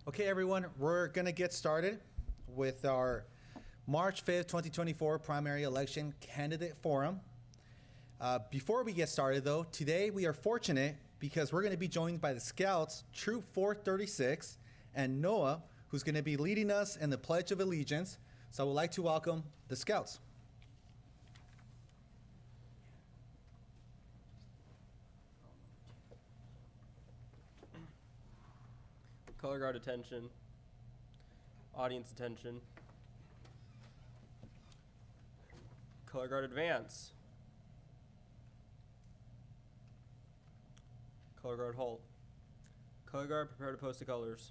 Okay, everyone, we're going to get started with our March 5th, 2024 primary election candidate forum. Before we get started, though, today we are fortunate because we're going to be joined by the Scouts, Troop 436, and Noah, who's going to be leading us in the Pledge of Allegiance. So I would like to welcome the Scouts. Color guard attention. Audience attention. Color guard advance. Color guard halt. Color guard prepare to post the colors.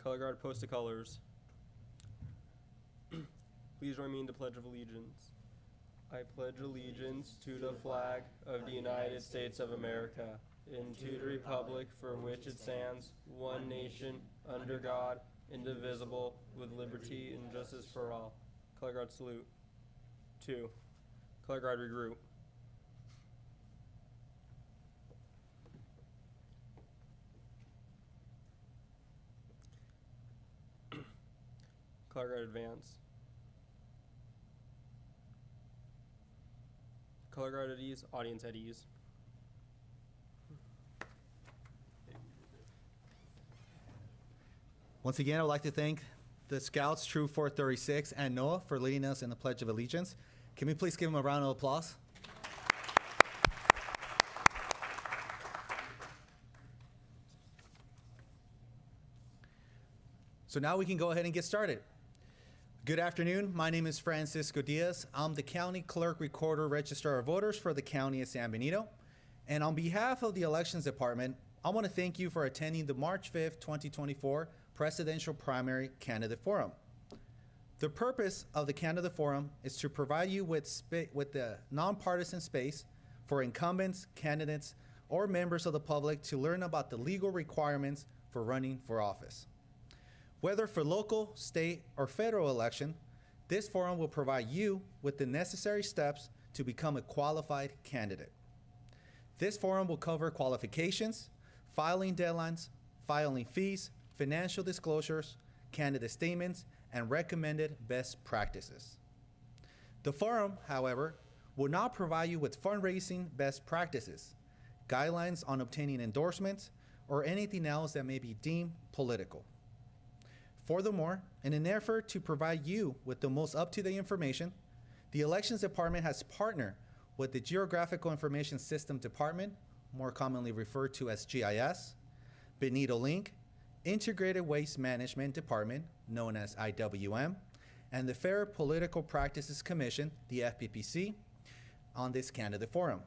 Color guard post the colors. Please join me in the Pledge of Allegiance. I pledge allegiance to the flag of the United States of America and to the republic for which it stands, one nation, under God, indivisible, with liberty and justice for all. Color guard salute. 2. Color guard regroup. Color guard advance. Color guard at ease, audience at ease. Once again, I would like to thank the Scouts, Troop 436, and Noah for leading us in the Pledge of Allegiance. Can we please give them a round of applause? So now we can go ahead and get started. Good afternoon. My name is Francisco Diaz. I'm the County Clerk Recorder Registrar of Voters for the County of San Benito. And on behalf of the Elections Department, I want to thank you for attending the March 5th, 2024 Presidential Primary Candidate Forum. The purpose of the Candidate Forum is to provide you with the nonpartisan space for incumbents, candidates, or members of the public to learn about the legal requirements for running for office. Whether for local, state, or federal election, this forum will provide you with the necessary steps to become a qualified candidate. This forum will cover qualifications, filing deadlines, filing fees, financial disclosures, candidate statements, and recommended best practices. The forum, however, will not provide you with fundraising best practices, guidelines on obtaining endorsements, or anything else that may be deemed political. Furthermore, in an effort to provide you with the most up-to-date information, the Elections Department has partnered with the Geographical Information System Department, more commonly referred to as GIS, Benito Link, Integrated Waste Management Department, known as IWM, and the Fair Political Practices Commission, the FPPC, on this candidate forum.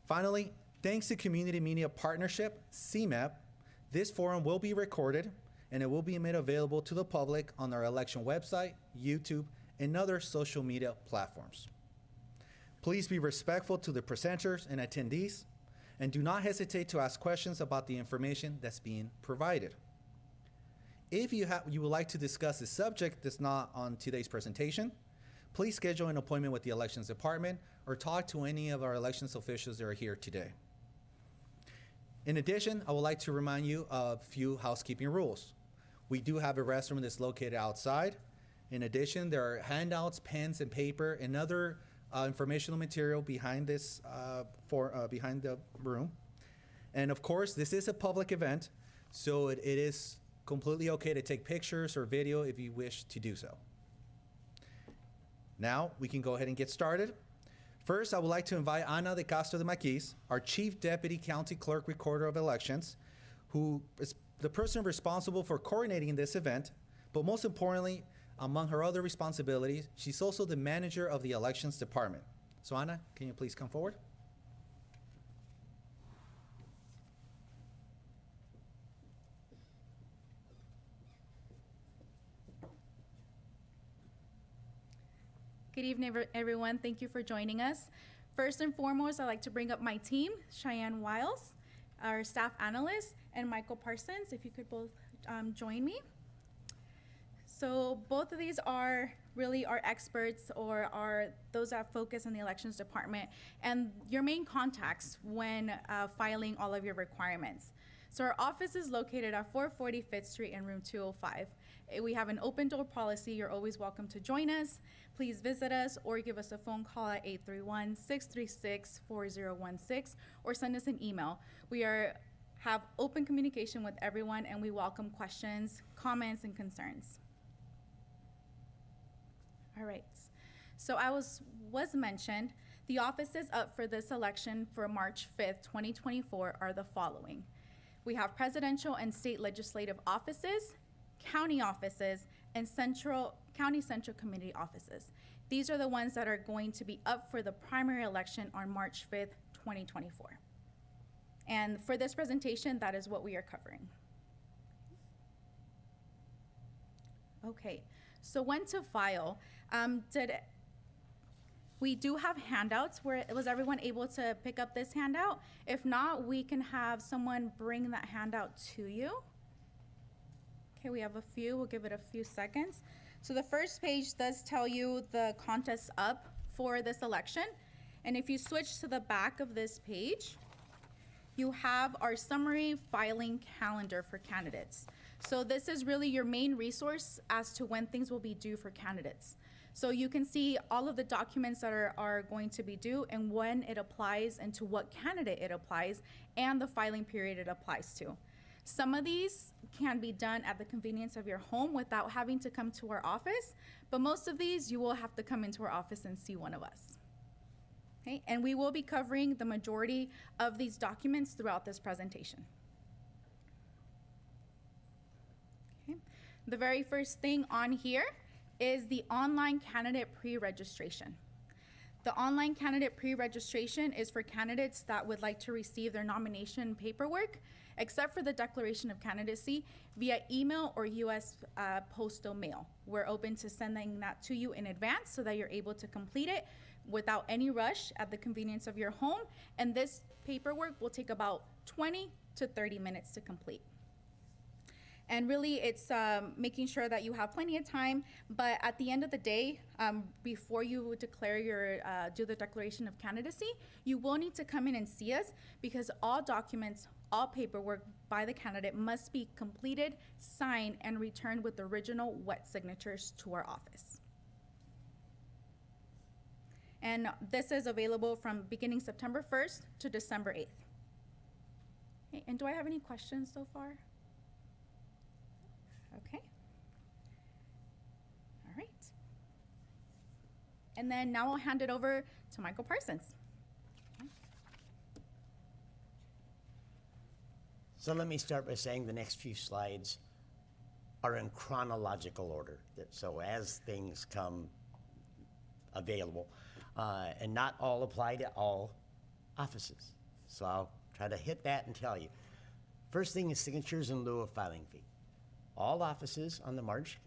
Finally, thanks to Community Media Partnership, CMAP, this forum will be recorded and it will be made available to the public on our election website, YouTube, and other social media platforms. Please be respectful to the presenters and attendees, and do not hesitate to ask questions about the information that's being provided. If you would like to discuss a subject that's not on today's presentation, please schedule an appointment with the Elections Department or talk to any of our elections officials that are here today. In addition, I would like to remind you of a few housekeeping rules. We do have a restroom that's located outside. In addition, there are handouts, pens, and paper, and other informational material behind this behind the room. And of course, this is a public event, so it is completely okay to take pictures or video if you wish to do so. Now we can go ahead and get started. First, I would like to invite Ana de Castro de Maquis, our Chief Deputy County Clerk Recorder of Elections, who is the person responsible for coordinating this event, but most importantly, among her other responsibilities, she's also the manager of the Elections Department. So Ana, can you please come forward? Good evening, everyone. Thank you for joining us. First and foremost, I'd like to bring up my team, Cheyenne Wiles, our staff analyst, and Michael Parsons, if you could both join me. So both of these are really our experts or are those that focus in the elections department and your main contacts when filing all of your requirements. So our office is located at 440 Fifth Street in room 205. We have an open door policy. You're always welcome to join us. Please visit us or give us a phone call at 831-636-4016 or send us an email. We have open communication with everyone and we welcome questions, comments, and concerns. All right, so was mentioned, the offices up for this election for March 5th, 2024 are the following. We have presidential and state legislative offices, county offices, and county central committee offices. These are the ones that are going to be up for the primary election on March 5th, 2024. And for this presentation, that is what we are covering. Okay, so when to file? We do have handouts. Was everyone able to pick up this handout? If not, we can have someone bring that handout to you. Okay, we have a few. We'll give it a few seconds. So the first page does tell you the contests up for this election. And if you switch to the back of this page, you have our summary filing calendar for candidates. So this is really your main resource as to when things will be due for candidates. So you can see all of the documents that are going to be due and when it applies and to what candidate it applies and the filing period it applies to. Some of these can be done at the convenience of your home without having to come to our office, but most of these you will have to come into our office and see one of us. Okay, and we will be covering the majority of these documents throughout this presentation. Okay. The very first thing on here is the online candidate pre-registration. The online candidate pre-registration is for candidates that would like to receive their nomination paperwork, except for the declaration of candidacy, via email or U.S. postal mail. We're open to sending that to you in advance so that you're able to complete it without any rush at the convenience of your home. And this paperwork will take about 20 to 30 minutes to complete. And really, it's making sure that you have plenty of time. But at the end of the day, before you declare do the declaration of candidacy, you will need to come in and see us because all documents, all paperwork by the candidate must be completed, signed, and returned with original wet signatures to our office. And this is available from beginning September 1st to December 8th. Okay, and do I have any questions so far? Okay. All right. And then now I'll hand it over to Michael Parsons. Okay. So let me start by saying the next few slides are in chronological order. So as things come available, and not all apply to all offices. So I'll try to hit that and tell you. First thing is signatures in lieu of filing fee. All offices on the March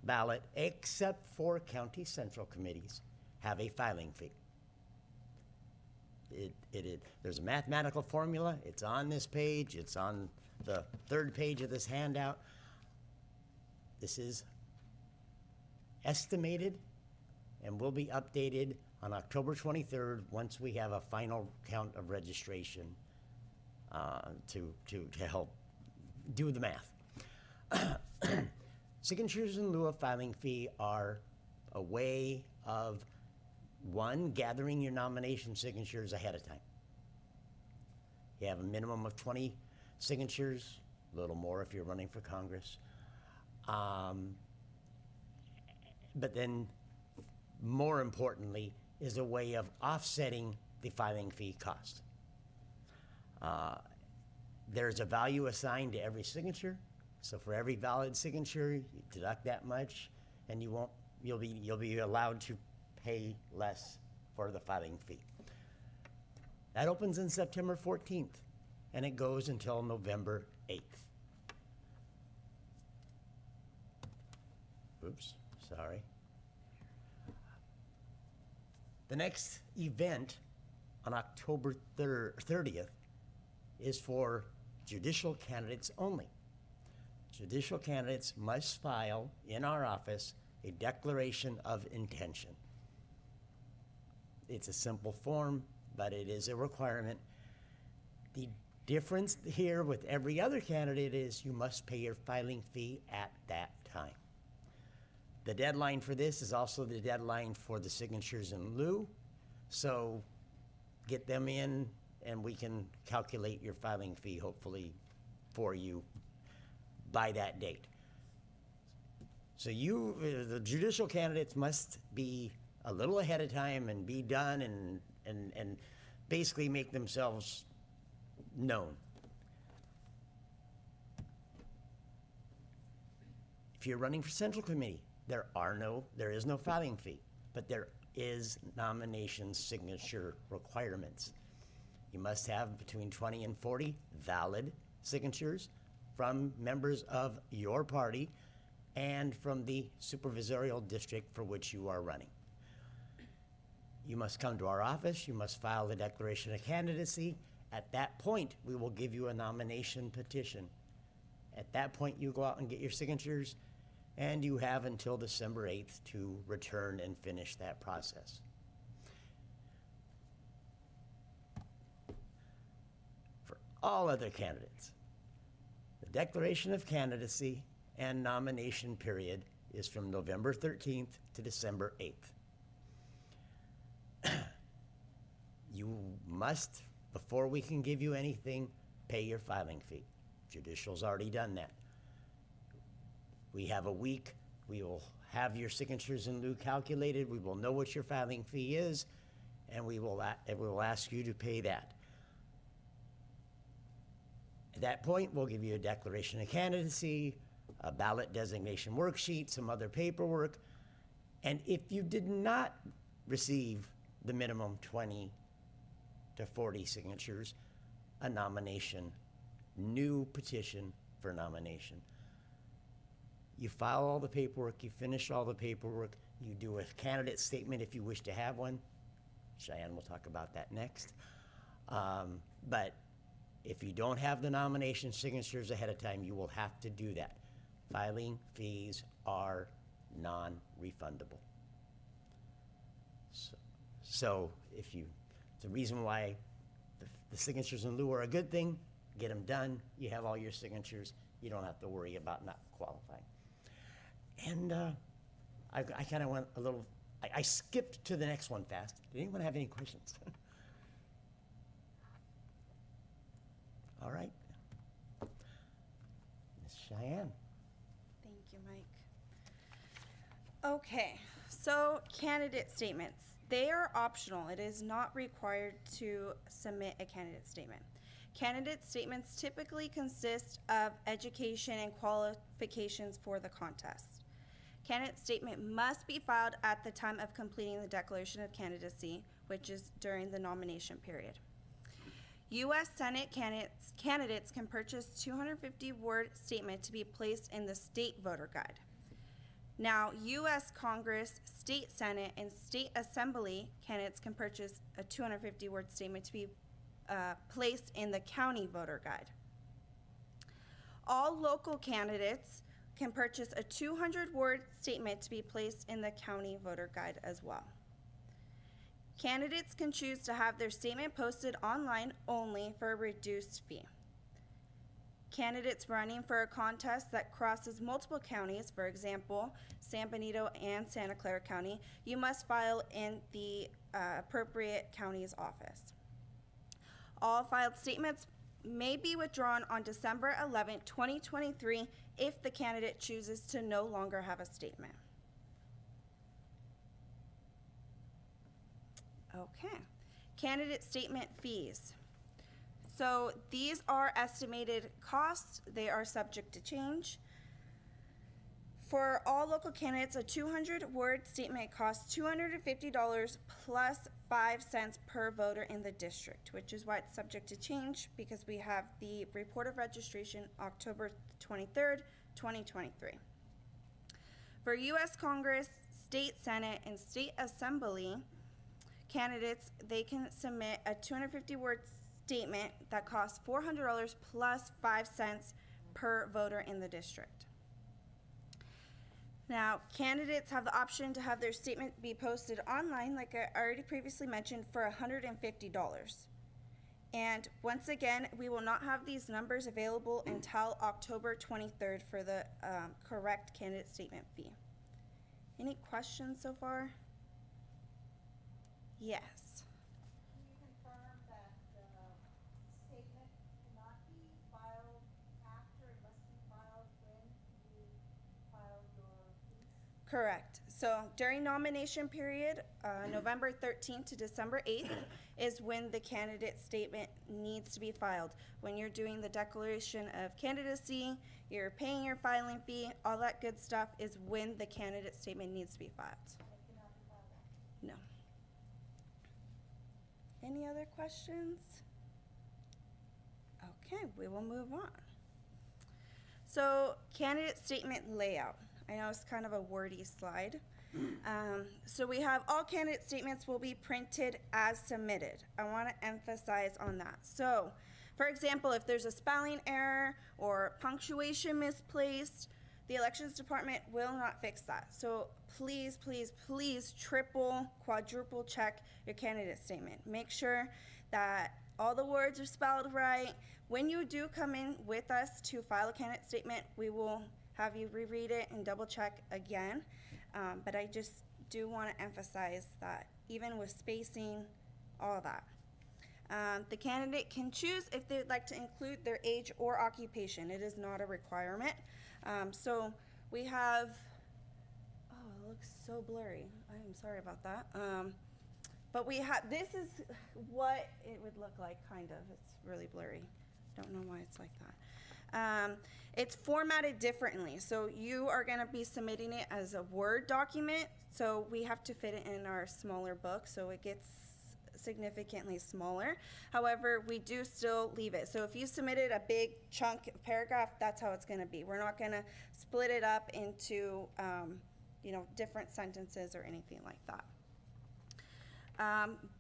ballot, except for county central committees, have a filing fee. There's a mathematical formula. It's on this page. It's on the third page of this handout. This is estimated and will be updated on October 23rd once we have a final count of registration to help do the math. Signatures in lieu of filing fee are a way of, one, gathering your nomination signatures ahead of time. You have a minimum of 20 signatures, a little more if you're running for Congress. But then, more importantly, is a way of offsetting the filing fee cost. There's a value assigned to every signature. So for every valid signature, you deduct that much, and you'll be allowed to pay less for the filing fee. That opens in September 14th, and it goes until November 8th. Oops, sorry. The next event on October 30th is for judicial candidates only. judicial candidates must file in our office a declaration of intention. It's a simple form, but it is a requirement. The difference here with every other candidate is you must pay your filing fee at that time. The deadline for this is also the deadline for the signatures in lieu, so get them in and we can calculate your filing fee hopefully for you by that date. So the judicial candidates must be a little ahead of time and be done and basically make themselves known. If you're running for Central Committee, there is no filing fee, but there is nomination signature requirements. You must have between 20 and 40 valid signatures from members of your party and from the supervisorial district for which you are running. You must come to our office, you must file the declaration of candidacy. At that point, we will give you a nomination petition. At that point, you go out and get your signatures, and you have until December 8th to return and finish that process. For all other candidates, the declaration of candidacy and nomination period is from November 13th to December 8th. You must, before we can give you anything, pay your filing fee. Judicial's already done that. We have a week. We will have your signatures in lieu calculated. We will know what your filing fee is, and we will ask you to pay that. At that point, we'll give you a declaration of candidacy, a ballot designation worksheet, some other paperwork, and if you did not receive the minimum 20 to 40 signatures, a nomination, new petition for nomination. You file all the paperwork, you finish all the paperwork, you do a candidate statement if you wish to have one. Cheyenne will talk about that next. But if you don't have the nomination signatures ahead of time, you will have to do that. Filing fees are non-refundable. So if the reason why the signatures in lieu are a good thing, get them done, you have all your signatures, you don't have to worry about not qualifying. And I kind of went a little, I skipped to the next one fast. Did anyone have any questions? All right. Ms. Cheyenne. Thank you, Mike. Okay, so candidate statements. They are optional. It is not required to submit a candidate statement. Candidate statements typically consist of education and qualifications for the contest. Candidate statement must be filed at the time of completing the declaration of candidacy, which is during the nomination period. U.S. Senate candidates can purchase 250-word statement to be placed in the state voter guide. Now, U.S. Congress, State Senate, and State Assembly candidates can purchase a 250-word statement to be placed in the county voter guide. All local candidates can purchase a 200-word statement to be placed in the county voter guide as well. Candidates can choose to have their statement posted online only for a reduced fee. Candidates running for a contest that crosses multiple counties, for example, San Benito and Santa Clara County, you must file in the appropriate county's office. All filed statements may be withdrawn on December 11, 2023, if the candidate chooses to no longer have a statement. Okay, candidate statement fees. So these are estimated costs. They are subject to change. For all local candidates, a 200-word statement costs $250 plus 5 cents per voter in the district, which is why it's subject to change, because we have the report of registration October 23rd, 2023. For U.S. Congress, State Senate, and State Assembly candidates, they can submit a 250-word statement that costs $400 plus 5 cents per voter in the district. Now, candidates have the option to have their statement be posted online, like I already previously mentioned, for $150. And once again, we will not have these numbers available until October 23rd for the correct candidate statement fee. Any questions so far? Yes. Can you confirm that the statement cannot be filed after, it must be filed when you file your piece? Correct. So during nomination period, November 13th to December 8th is when the candidate statement needs to be filed. When you're doing the declaration of candidacy, you're paying your filing fee, all that good stuff is when the candidate statement needs to be filed. It cannot be filed after. No. Any other questions? Okay, we will move on. So, candidate statement layout. I know it's kind of a wordy slide. So we have all candidate statements will be printed as submitted. I want to emphasize on that. So, for example, if there's a spelling error or punctuation misplaced, the elections department will not fix that. So please, please, please triple, quadruple check your candidate statement. Make sure that all the words are spelled right. When you do come in with us to file a candidate statement, we will have you reread it and double check again. But I just do want to emphasize that even with spacing, all that. The candidate can choose if they'd like to include their age or occupation. It is not a requirement. So we have, oh, it looks so blurry. I'm sorry about that. But we have, this is what it would look like, kind of. It's really blurry. Don't know why it's like that. It's formatted differently. So you are going to be submitting it as a Word document. So we have to fit it in our smaller book. So it gets significantly smaller. However, we do still leave it. So if you submitted a big chunk of paragraph, that's how it's going to be. We're not going to split it up into, different sentences or anything like that.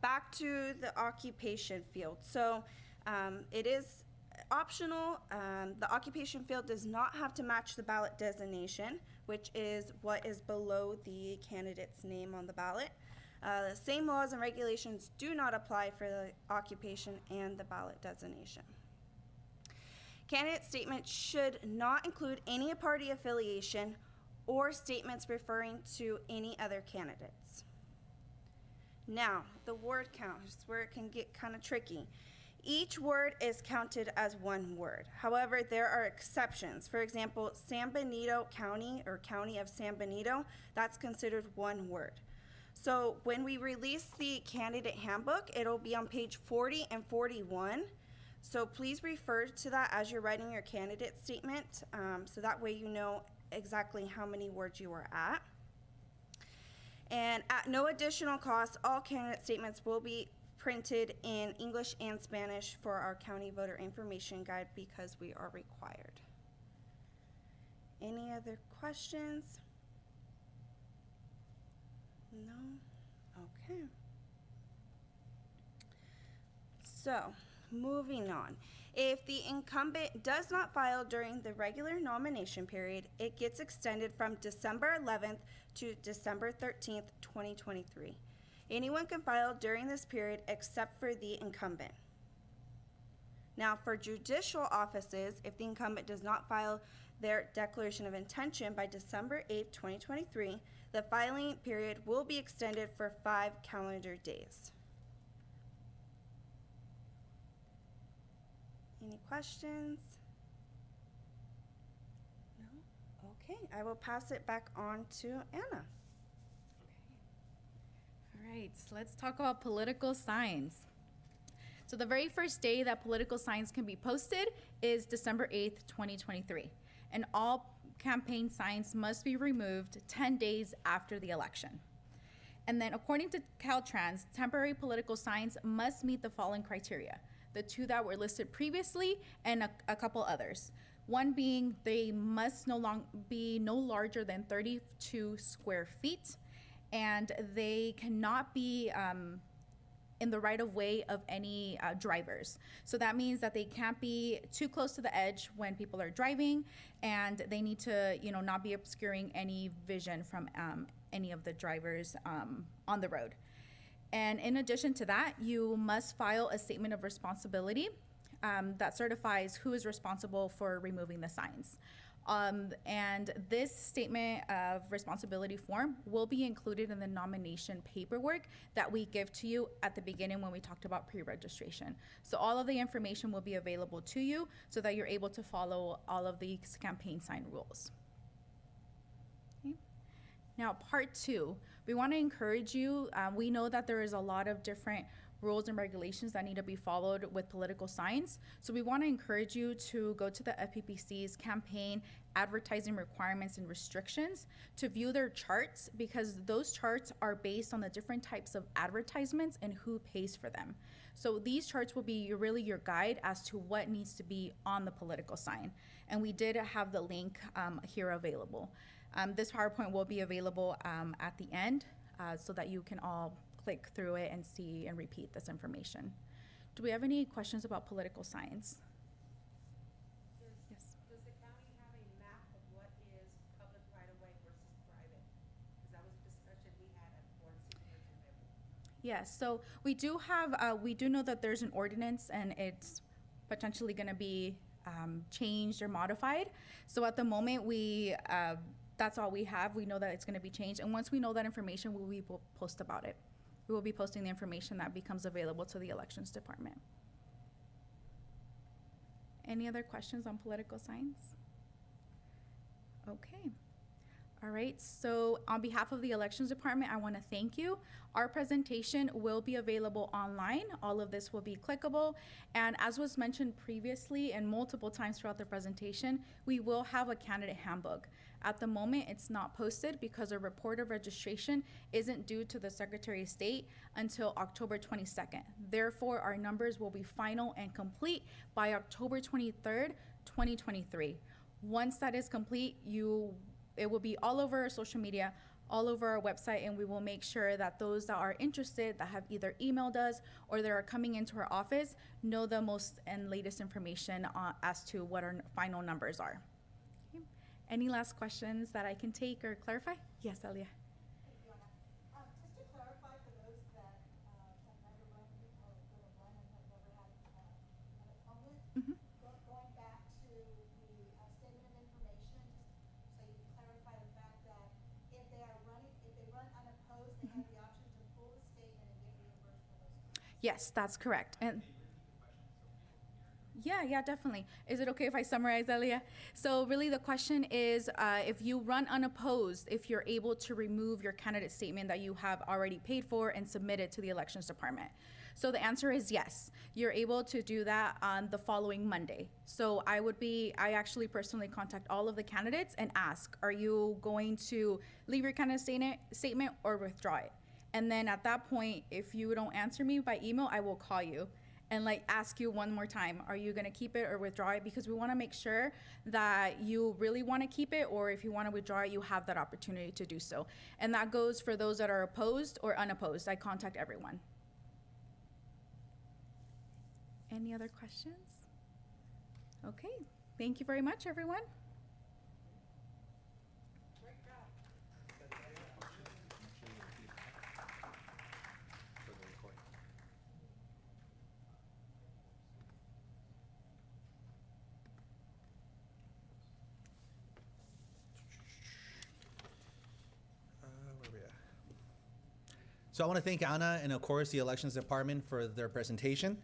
Back to the occupation field. So it is optional. The occupation field does not have to match the ballot designation, which is what is below the candidate's name on the ballot. The same laws and regulations do not apply for the occupation and the ballot designation. Candidate statements should not include any party affiliation or statements referring to any other candidates. Now, the word count is where it can get kind of tricky. Each word is counted as one word. However, there are exceptions. For example, San Benito County or County of San Benito, that's considered one word. So when we release the candidate handbook, it'll be on page 40 and 41. So please refer to that as you're writing your candidate statement, so that way you know exactly how many words you are at. And at no additional cost, all candidate statements will be printed in English and Spanish for our county voter information guide because we are required. Any other questions? No? Okay. So, moving on. If the incumbent does not file during the regular nomination period, it gets extended from December 11th to December 13th, 2023. Anyone can file during this period except for the incumbent. Now, for judicial offices, if the incumbent does not file their declaration of intention by December 8th, 2023, the filing period will be extended for 5 calendar days. Any questions? No? Okay, I will pass it back on to Anna. All right, so let's talk about political signs. So the very first day that political signs can be posted is December 8th, 2023. And all campaign signs must be removed 10 days after the election. And then according to Caltrans, temporary political signs must meet the following criteria. The 2 that were listed previously and a couple others. One being they must be no larger than 32 square feet, and they cannot be in the right of way of any drivers. So that means that they can't be too close to the edge when people are driving, and they need to, not be obscuring any vision from any of the drivers on the road. And in addition to that, you must file a statement of responsibility that certifies who is responsible for removing the signs. And this statement of responsibility form will be included in the nomination paperwork that we give to you at the beginning when we talked about pre-registration. So all of the information will be available to you so that you're able to follow all of these campaign sign rules. Okay. Now, part 2, we want to encourage you. We know that there is a lot of different rules and regulations that need to be followed with political signs. So we want to encourage you to go to the FPPC's campaign advertising requirements and restrictions to view their charts, because those charts are based on the different types of advertisements and who pays for them. So these charts will be really your guide as to what needs to be on the political sign. And we did have the link here available. This PowerPoint will be available at the end so that you can all click through it and see and repeat this information. Do we have any questions about political signs? Yes. Does the county have a map of what is public right of way versus private? Because that was a discussion we had at board supervision level. Yes, so we do have, we do know that there's an ordinance and it's potentially gonna be changed or modified. So at the moment, that's all we have. We know that it's gonna be changed. And once we know that information, we will post about it. We will be posting the information that becomes available to the elections department. Any other questions on political signs? Okay. All right, so on behalf of the elections department, I want to thank you. Our presentation will be available online. All of this will be clickable. And as was mentioned previously and multiple times throughout the presentation, we will have a candidate handbook. At the moment, it's not posted because a report of registration isn't due to the Secretary of State until October 22nd. Therefore, our numbers will be final and complete by October 23rd, 2023. Once that is complete, it will be all over our social media, all over our website, and we will make sure that those that are interested, that have either emailed us or that are coming into our office, know the most and latest information as to what our final numbers are. Okay. Any last questions that I can take or clarify? Yes, Elia. Hey, Fiona, just to clarify for those that have never run or gonna run and have never had an opponent, going back to the statement of information, just so you can clarify the fact that if they run unopposed, they have the option to pull the statement and get reimbursed for those costs. Yes, that's correct. And yeah, definitely. Is it okay if I summarize, Elia? So really the question is, if you run unopposed, if you're able to remove your candidate statement that you have already paid for and submitted to the elections department. So the answer is yes. You're able to do that on the following Monday. So I actually personally contact all of the candidates and ask, are you going to leave your candidate statement or withdraw it? And then at that point, if you don't answer me by email, I will call you and ask you one more time, are you gonna keep it or withdraw it? Because we wanna make sure that you really wanna keep it, or if you wanna withdraw it, you have that opportunity to do so. And that goes for those that are opposed or unopposed. I contact everyone. Any other questions? Okay, thank you very much, everyone. So I want to thank Anna and, of course, the Elections Department for their presentation.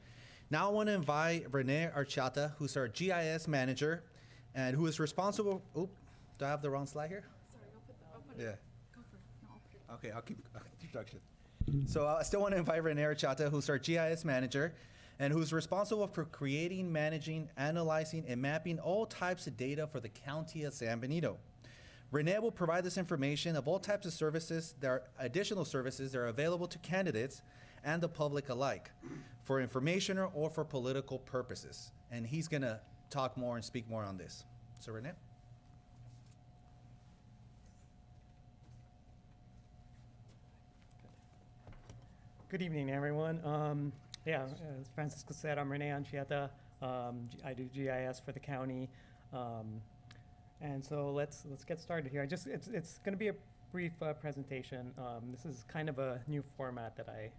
Now I want to invite Renee Archata, who's our GIS manager and who is responsible. Do I have the wrong slide here? Sorry, I'll put it. Yeah. Go for it. No, I'll put it. Okay, I'll keep introduction. So I still want to invite Renee Archata, who's our GIS manager and who's responsible for creating, managing, analyzing, and mapping all types of data for the county of San Benito. Renee will provide this information of all types of services, additional services that are available to candidates and the public alike for information or for political purposes. And he's going to talk more and speak more on this. So Renee? Good evening, everyone. As Francisco said, I'm Rene Anchieta. I do GIS for the county. And so let's get started here. It's going to be a brief presentation. This is kind of a new format that I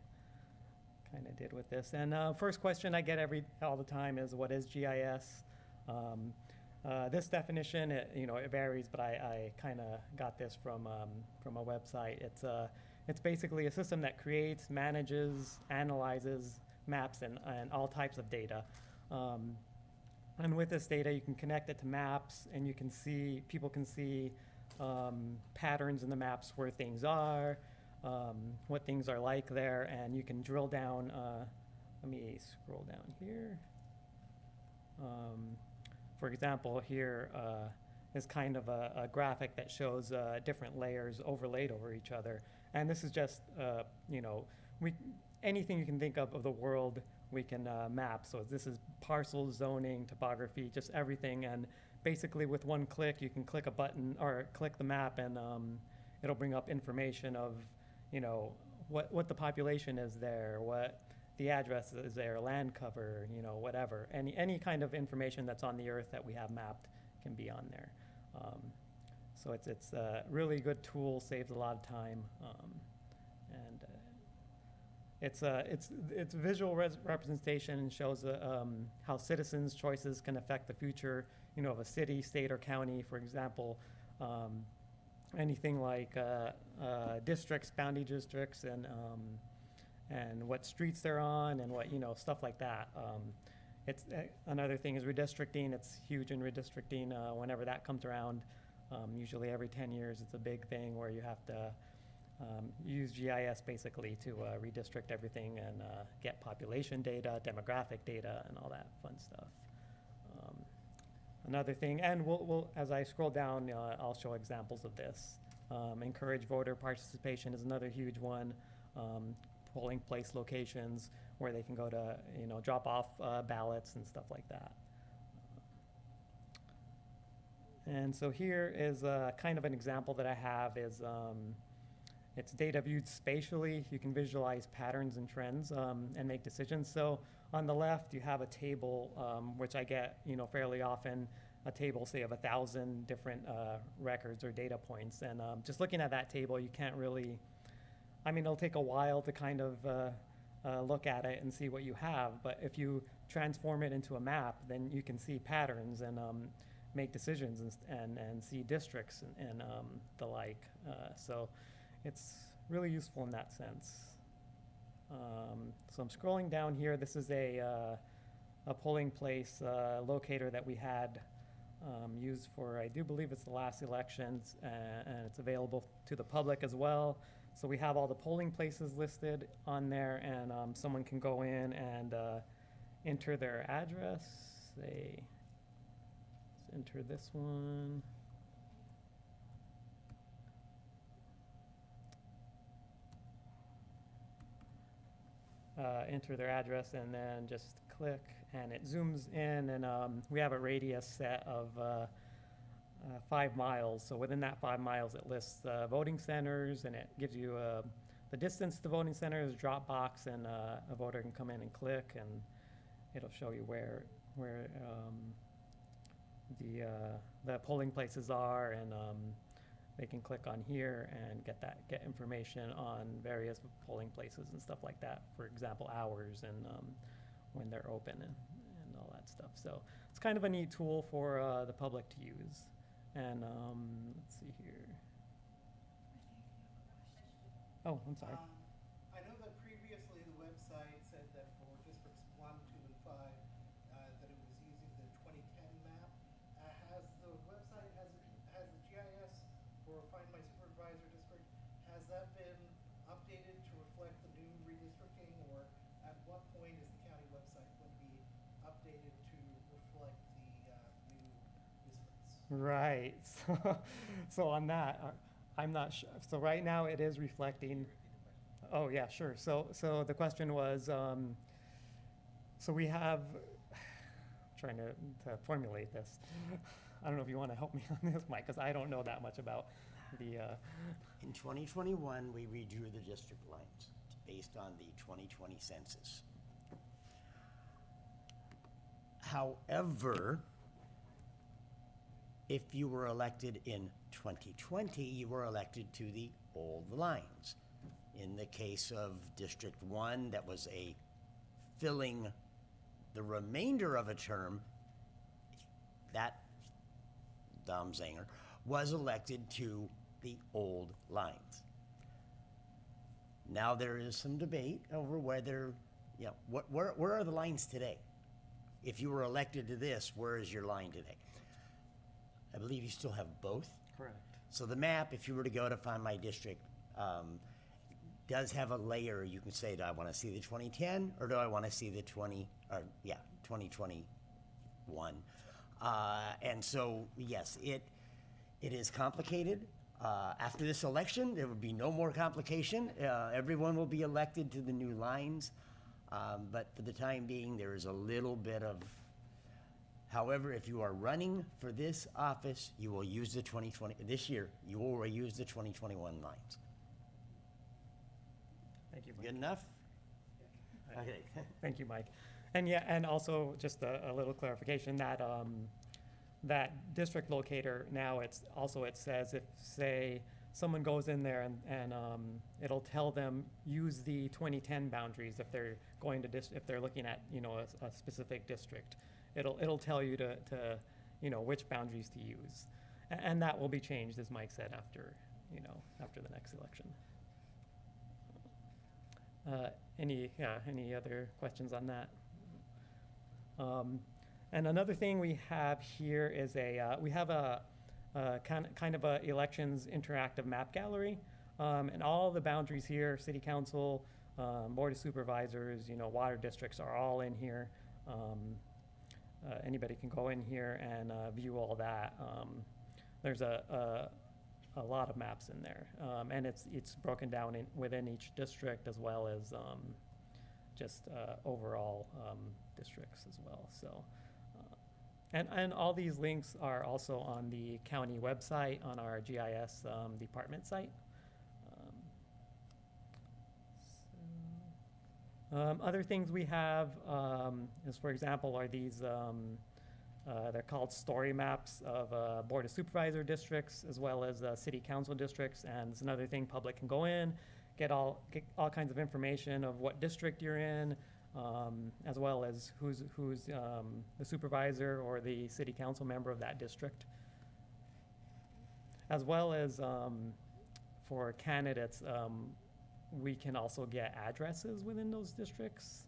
kind of did with this. And first question I get all the time is, what is GIS? This definition, it varies, but I kind of got this from a website. It's basically a system that creates, manages, analyzes maps and all types of data. And with this data, you can connect it to maps, and people can see patterns in the maps where things are, what things are like there, and you can drill down. Let me scroll down here. For example, here is kind of a graphic that shows different layers overlaid over each other. And this is just, anything you can think of the world, we can map. So this is parcels, zoning, topography, just everything. And basically with one click, you can click a button or click the map, and it'll bring up information of, what the population is there, what the address is there, land cover, whatever. Any kind of information that's on the earth that we have mapped can be on there. So it's a really good tool, saves a lot of time, and it's visual representation, and shows how citizens' choices can affect the future, of a city, state, or county. For example, anything like districts, boundary districts, and what streets they're on, and what stuff like that. It's another thing is redistricting. It's huge in redistricting. Whenever that comes around, usually every 10 years, it's a big thing where you have to use GIS basically to redistrict everything and get population data, demographic data, and all that fun stuff. Another thing, and we'll as I scroll down, I'll show examples of this. Encourage voter participation is another huge one. Polling place locations where they can go to, drop off ballots and stuff like that. And so here is kind of an example that I have is it's data viewed spatially. You can visualize patterns and trends and make decisions. So on the left, you have a table, which I get, fairly often, a table, say, of 1,000 different records or data points. And just looking at that table, you can't really, it'll take a while to kind of look at it and see what you have. But if you transform it into a map, then you can see patterns and make decisions and see districts and the like. So it's really useful in that sense. So I'm scrolling down here. This is a polling place locator that we had used for, I do believe it's the last elections, and it's available to the public as well. So we have all the polling places listed on there, and someone can go in and enter their address. Let's enter this one. Enter their address and then just click, and it zooms in, and we have a radius set of 5 miles. So within that 5 miles, it lists voting centers, and it gives you the distance to voting centers, drop box, and a voter can come in and click, and it'll show you where the polling places are, and they can click on here and get information on various polling places and stuff like that. For example, hours and when they're open and all that stuff. So it's kind of a neat tool for the public to use. And let's see here. Oh, I'm sorry. I know that previously the website said that for districts 1, 2, and 5, that it was using the 2010 map. Has the website, has the GIS for Find My Supervisor District, has that been updated to reflect the new redistricting, or at what point is the county website going to be updated to reflect the new districts? Right. So on that, I'm not sure. So right now it is reflecting. Oh yeah, sure. So the question was, so we have, trying to formulate this. I don't know if you want to help me on this, Mike, because I don't know that much about the. In 2021, we redrew the district lines based on the 2020 census. However, if you were elected in 2020, you were elected to the old lines. In the case of District 1, that was a filling the remainder of a term, that Dom Zanger was elected to the old lines. Now there is some debate over whether, you know, where are the lines today? If you were elected to this, where is your line today? I believe you still have both. Correct. So the map, if you were to go to find my district, does have a layer. You can say, do I want to see the 2010 or do I want to see the 2021? And so, yes, it is complicated. After this election, there will be no more complication. Everyone will be elected to the new lines. But for the time being, there is a little bit of, however, if you are running for this office, you will use the 2020, this year, you will use the 2021 lines. Thank you, Mike. Good enough? Okay. Thank you, Mike. And yeah, and also just a little clarification that that district locator now it says if say someone goes in there and it'll tell them use the 2010 boundaries if they're going to if they're looking at a specific district. It'll tell you to which boundaries to use, and that will be changed, as Mike said, after the next election. Any other questions on that? And another thing we have here is we have a kind of a elections interactive map gallery, and all the boundaries here, city council, board of supervisors, water districts are all in here. Anybody can go in here and view all that. There's a lot of maps in there, and it's broken down within each district as well as just overall districts as well. So, and all these links are also on the county website on our GIS department site. Other things we have is, for example, are these. They're called story maps of board of supervisor districts as well as city council districts. And it's another thing, public can go in, get all kinds of information of what district you're in, as well as who's the supervisor or the city council member of that district. As well as for candidates, we can also get addresses within those districts.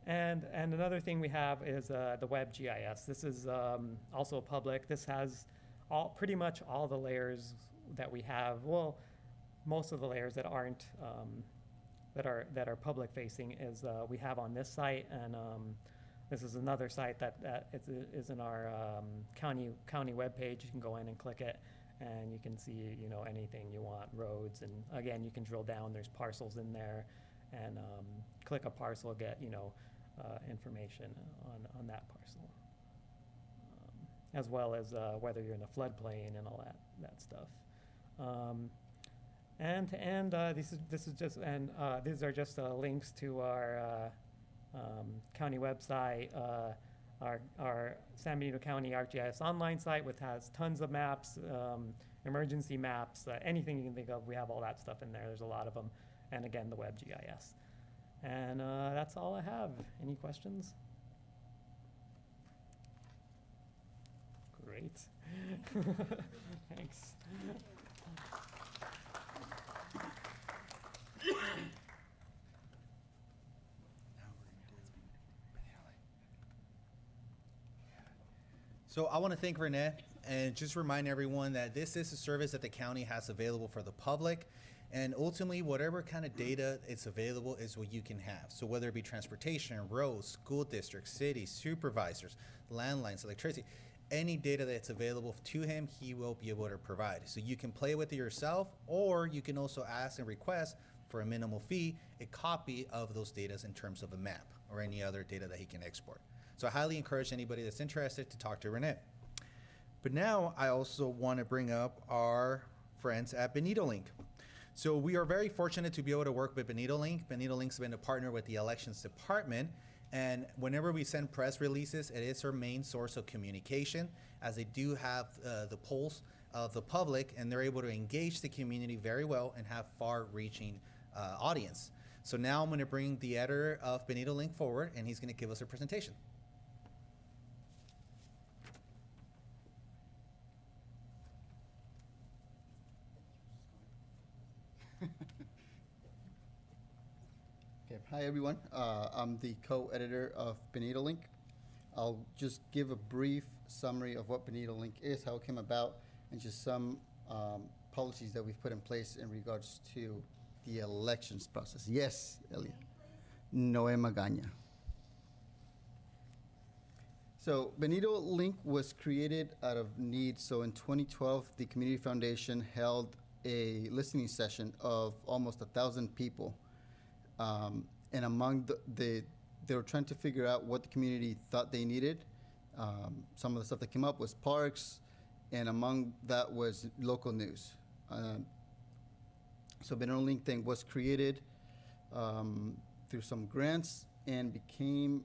And another thing we have is the web GIS. This is also public. This has pretty much all the layers that we have. Well, most of the layers that aren't that are public facing is we have on this site, and this is another site that is in our county webpage. You can go in and click it, and you can see anything you want, roads, and again you can drill down. There's parcels in there, and click a parcel, get information on that parcel, as well as whether you're in a floodplain and all that stuff. And to end, this is just these are just links to our county website, our San Benito County ArcGIS online site, which has tons of maps, emergency maps, anything you can think of. We have all that stuff in there. There's a lot of them, and again, the web GIS. And that's all I have. Any questions? Great. Thanks. So I want to thank Renee and just remind everyone that this is a service that the county has available for the public. And ultimately, whatever kind of data it's available is what you can have. So whether it be transportation, roads, school districts, cities, supervisors, landlines, electricity, any data that's available to him, he will be able to provide. So you can play with it yourself, or you can also ask and request for a minimal fee, a copy of those data in terms of a map or any other data that he can export. So I highly encourage anybody that's interested to talk to Renee. But now I also want to bring up our friends at Benito Link. So we are very fortunate to be able to work with Benito Link. Benito Link's been a partner with the elections department. And whenever we send press releases, it is our main source of communication, as they do have the pulse of the public, and they're able to engage the community very well and have far-reaching audience. So now I'm going to bring the editor of Benito Link forward, and he's going to give us a presentation. Okay. Hi, everyone. I'm the co-editor of Benito Link. I'll just give a brief summary of what Benito Link is, how it came about, and just some policies that we've put in place in regards to the elections process. Yes, Elia. Noe Magaña. So Benito Link was created out of need. So in 2012, the Community Foundation held a listening session of almost 1,000 people. And among they were trying to figure out what the community thought they needed. Some of the stuff that came up was parks, and among that was local news. So Benito Link thing was created through some grants and became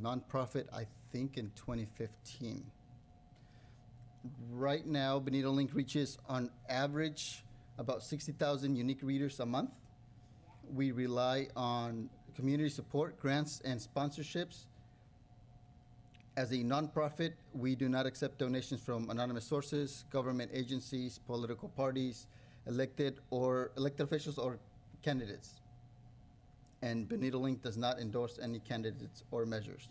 nonprofit, I think, in 2015. Right now, Benito Link reaches on average about 60,000 unique readers a month. We rely on community support, grants, and sponsorships. As a nonprofit, we do not accept donations from anonymous sources, government agencies, political parties, elected officials, or candidates. And Benito Link does not endorse any candidates or measures.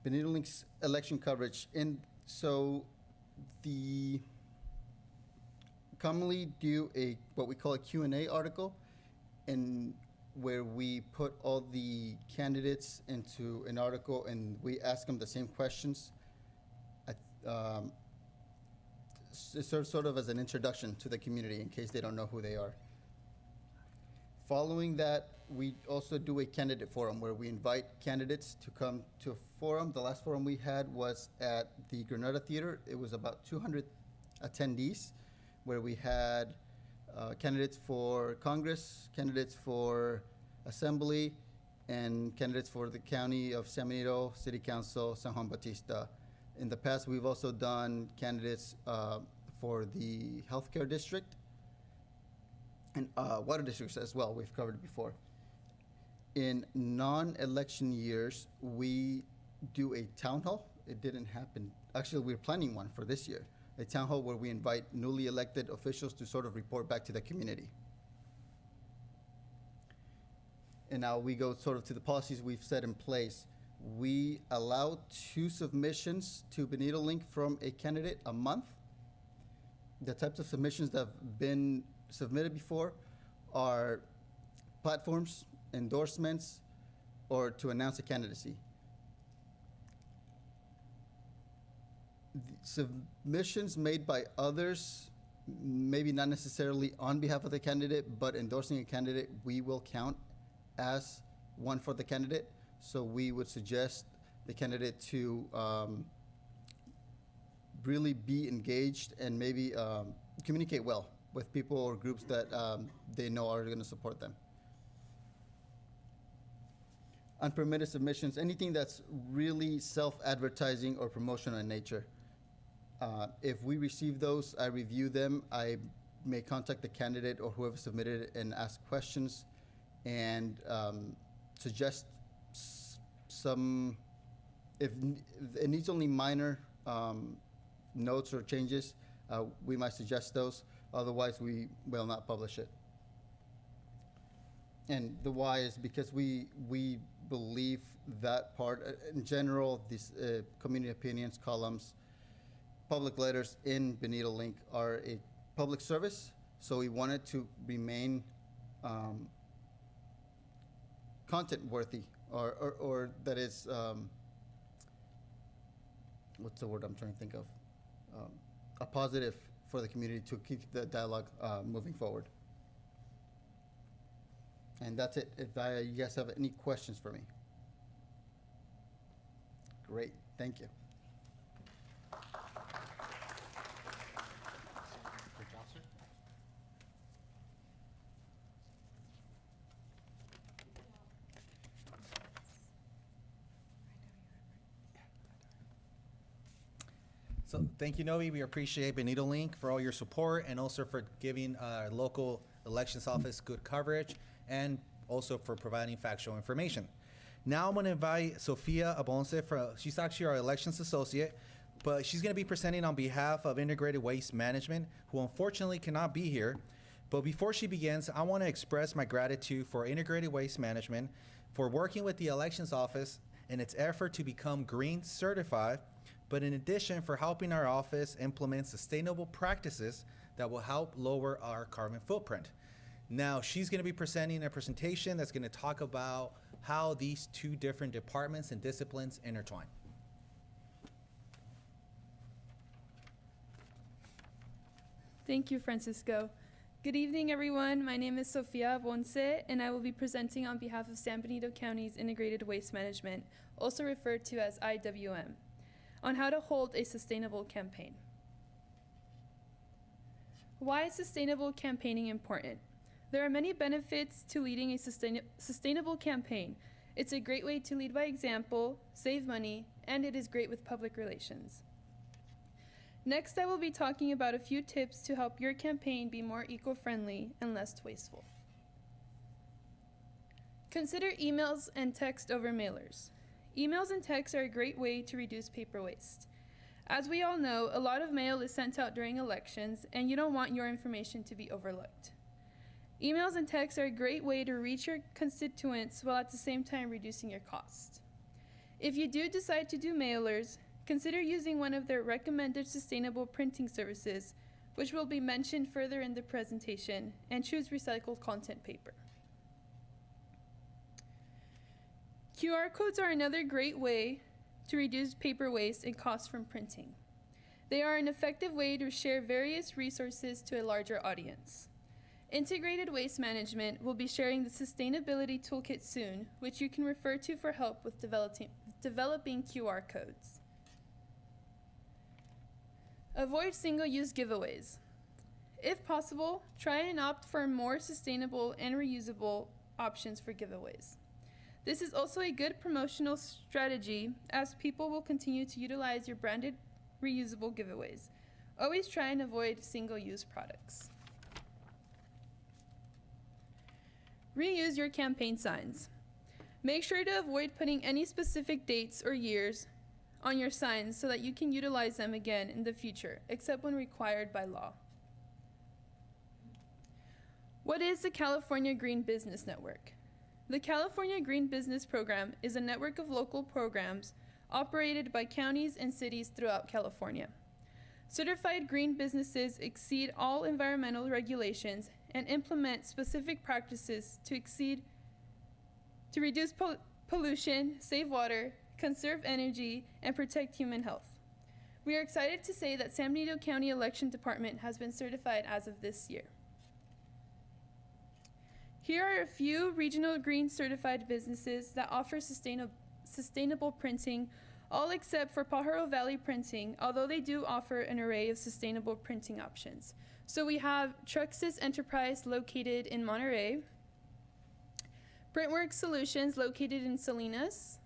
Benito Link's election coverage. And so the commonly do what we call a Q&A article, and where we put all the candidates into an article and we ask them the same questions. It serves sort of as an introduction to the community in case they don't know who they are. Following that, we also do a candidate forum where we invite candidates to come to a forum. The last forum we had was at the Granada Theater. It was about 200 attendees, where we had candidates for Congress, candidates for Assembly, and candidates for the County of San Benito, City Council, San Juan Bautista. In the past, we've also done candidates for the healthcare district and water districts as well. We've covered it before. In non-election years, we do a town hall. It didn't happen. Actually, we're planning one for this year. A town hall where we invite newly elected officials to sort of report back to the community. And now we go sort of to the policies we've set in place. We allow 2 submissions to Benito Link from a candidate a month. The types of submissions that have been submitted before are platforms, endorsements, or to announce a candidacy. The submissions made by others, maybe not necessarily on behalf of the candidate, but endorsing a candidate, we will count as one for the candidate. So we would suggest the candidate to really be engaged and maybe communicate well with people or groups that they know are going to support them. Unpermitted submissions, anything that's really self-advertising or promotional in nature. If we receive those, I review them. I may contact the candidate or whoever submitted it and ask questions and suggest some, if it needs only minor notes or changes, we might suggest those. Otherwise, we will not publish it. And the why is because we believe that part, in general, these community opinions columns, public letters in Benito Link are a public service, so we wanted to remain content worthy, or that is, what's the word I'm trying to think of? A positive for the community to keep the dialogue moving forward. And that's it. If you guys have any questions for me. Great, thank you. Good job. So thank you, Novi. We appreciate Benito Link for all your support and also for giving our local elections office good coverage and also for providing factual information. Now I'm going to invite Sofia Abonce. She's actually our elections associate, but she's going to be presenting on behalf of Integrated Waste Management, who unfortunately cannot be here. But before she begins, I want to express my gratitude for Integrated Waste Management for working with the elections office in its effort to become green certified, but in addition for helping our office implement sustainable practices that will help lower our carbon footprint. Now, she's going to be presenting a presentation that's going to talk about how these two different departments and disciplines intertwine. Thank you, Francisco. Good evening, everyone. My name is Sofia Bonce, and I will be presenting on behalf of San Benito County's Integrated Waste Management, also referred to as IWM, on how to hold a sustainable campaign. Why is sustainable campaigning important? There are many benefits to leading a sustainable campaign. It's a great way to lead by example, save money, and it is great with public relations. Next, I will be talking about a few tips to help your campaign be more eco-friendly and less wasteful. Consider emails and text over mailers. Emails and texts are a great way to reduce paper waste. As we all know, a lot of mail is sent out during elections, and you don't want your information to be overlooked. Emails and texts are a great way to reach your constituents while at the same time reducing your cost. If you do decide to do mailers, consider using one of their recommended sustainable printing services, which will be mentioned further in the presentation, and choose recycled content paper. QR codes are another great way to reduce paper waste and costs from printing. They are an effective way to share various resources to a larger audience. Integrated Waste Management will be sharing the Sustainability Toolkit soon, which you can refer to for help with developing QR codes. Avoid single-use giveaways. If possible, try and opt for more sustainable and reusable options for giveaways. This is also a good promotional strategy as people will continue to utilize your branded reusable giveaways. Always try and avoid single-use products. Reuse your campaign signs. Make sure to avoid putting any specific dates or years on your signs so that you can utilize them again in the future, except when required by law. What is the California Green Business Network? The California Green Business Program is a network of local programs operated by counties and cities throughout California. Certified green businesses exceed all environmental regulations and implement specific practices to reduce pollution, save water, conserve energy, and protect human health. We are excited to say that San Benito County Election Department has been certified as of this year. Here are a few regional green certified businesses that offer sustainable printing, all except for Pajaro Valley Printing, although they do offer an array of sustainable printing options. So we have Truxis Enterprise located in Monterey, Printworks Solutions located in Salinas,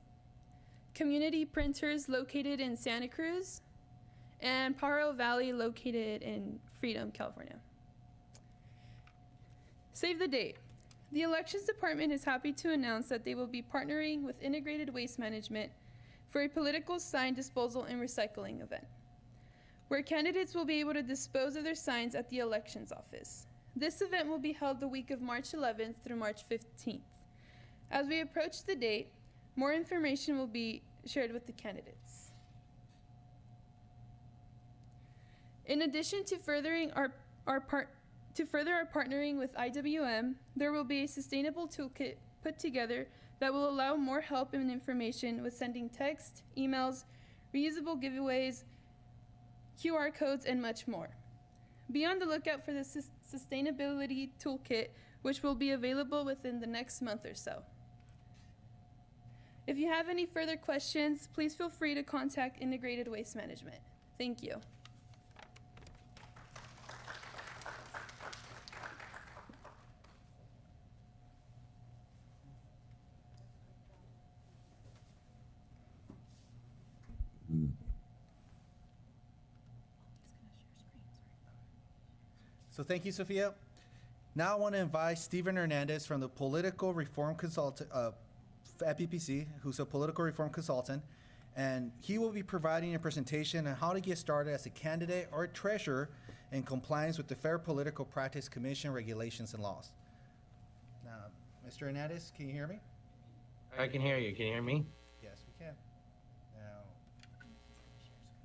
Community Printers located in Santa Cruz, and Pajaro Valley located in Freedom, California. Save the date. The Elections Department is happy to announce that they will be partnering with Integrated Waste Management for a political sign disposal and recycling event, where candidates will be able to dispose of their signs at the elections office. This event will be held the week of March 11th through March 15th. As we approach the date, more information will be shared with the candidates. In addition to furthering our partnering with IWM, there will be a sustainable toolkit put together that will allow more help and information with sending text, emails, reusable giveaways, QR codes, and much more. Be on the lookout for the sustainability toolkit, which will be available within the next month or so. If you have any further questions, please feel free to contact Integrated Waste Management. Thank you. So thank you, Sophia. Now I want to invite Stephen Hernandez from the Political Reform Consultant at PPC, who's a political reform consultant, and he will be providing a presentation on how to get started as a candidate or a treasurer in compliance with the Fair Political Practice Commission regulations and laws. Now, Mr. Hernandez, can you hear me? I can hear you. Can you hear me? Yes, we can. Now,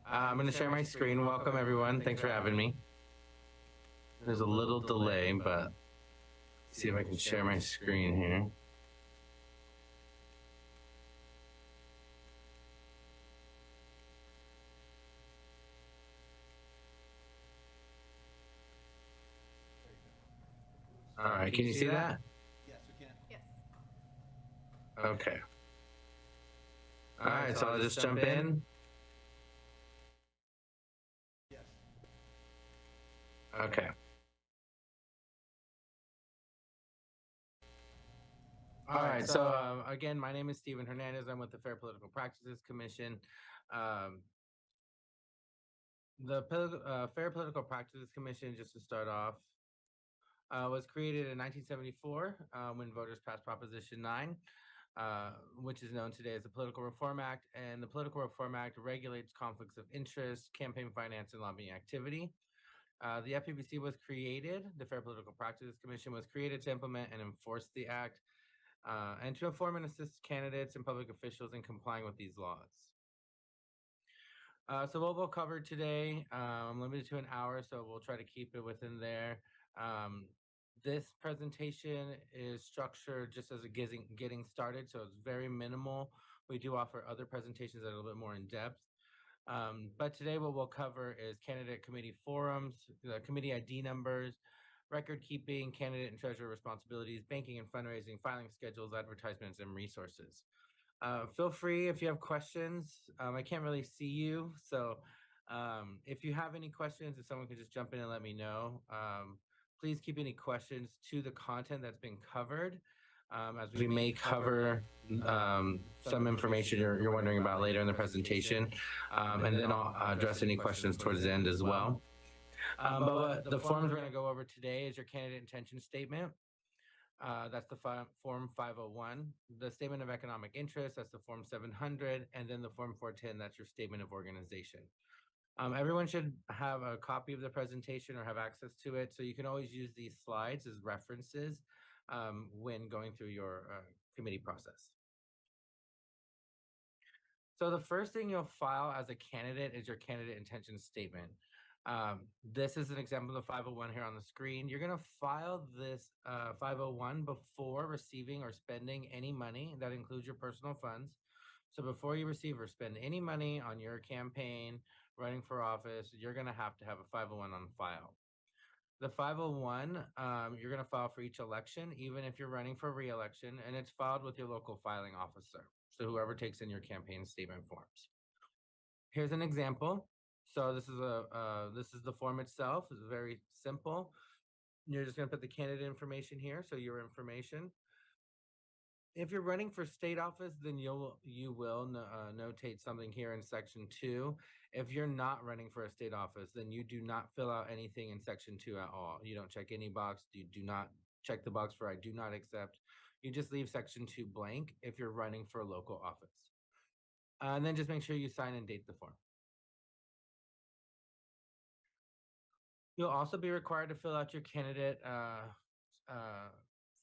I'm going to share my screen. Welcome, everyone. Thanks for having me. There's a little delay, but see if I can share my screen here. All right, can you see that? yes, we can. Yes. Okay. All right, so I'll just jump in. Yes. Okay. All right, so again, my name is Stephen Hernandez. I'm with the Fair Political Practices Commission. The Fair Political Practices Commission, just to start off, was created in 1974 when voters passed Proposition 9, which is known today as the Political Reform Act. And the Political Reform Act regulates conflicts of interest, campaign finance, and lobbying activity. The FPPC was created, the Fair Political Practices Commission was created to implement and enforce the act and to inform and assist candidates and public officials in complying with these laws. So what we'll cover today, I'm limited to an hour, so we'll try to keep it within there. This presentation is structured just as a getting started, so it's very minimal. We do offer other presentations that are a little bit more in depth. But today what we'll cover is candidate committee forums, committee ID numbers, record keeping, candidate and treasurer responsibilities, banking and fundraising, filing schedules, advertisements, and resources. Feel free if you have questions. I can't really see you, so if you have any questions, if someone could just jump in and let me know. Please keep any questions to the content that's been covered, as we may cover some information you're wondering about later in the presentation, and then I'll address any questions towards the end as well. But what the forms we're going to go over today is your candidate intention statement. That's the Form 501, the Statement of Economic Interest, that's the Form 700, and then the Form 410, that's your Statement of Organization. Everyone should have a copy of the presentation or have access to it, so you can always use these slides as references when going through your committee process. So the first thing you'll file as a candidate is your candidate intention statement. This is an example of the 501 here on the screen. You're going to file this 501 before receiving or spending any money. That includes your personal funds. So before you receive or spend any money on your campaign, running for office, you're going to have a 501 on file. The 501, you're going to file for each election, even if you're running for re-election, and it's filed with your local filing officer. So whoever takes in your campaign statement forms. Here's an example. So this is the form itself. It's very simple. You're just going to put the candidate information here, so your information. If you're running for state office, then you will notate something here in section 2. If you're not running for a state office, then you do not fill out anything in section 2 at all. You don't check any box. You do not check the box for I do not accept. You just leave section 2 blank if you're running for a local office. And then just make sure you sign and date the form. You'll also be required to fill out your candidate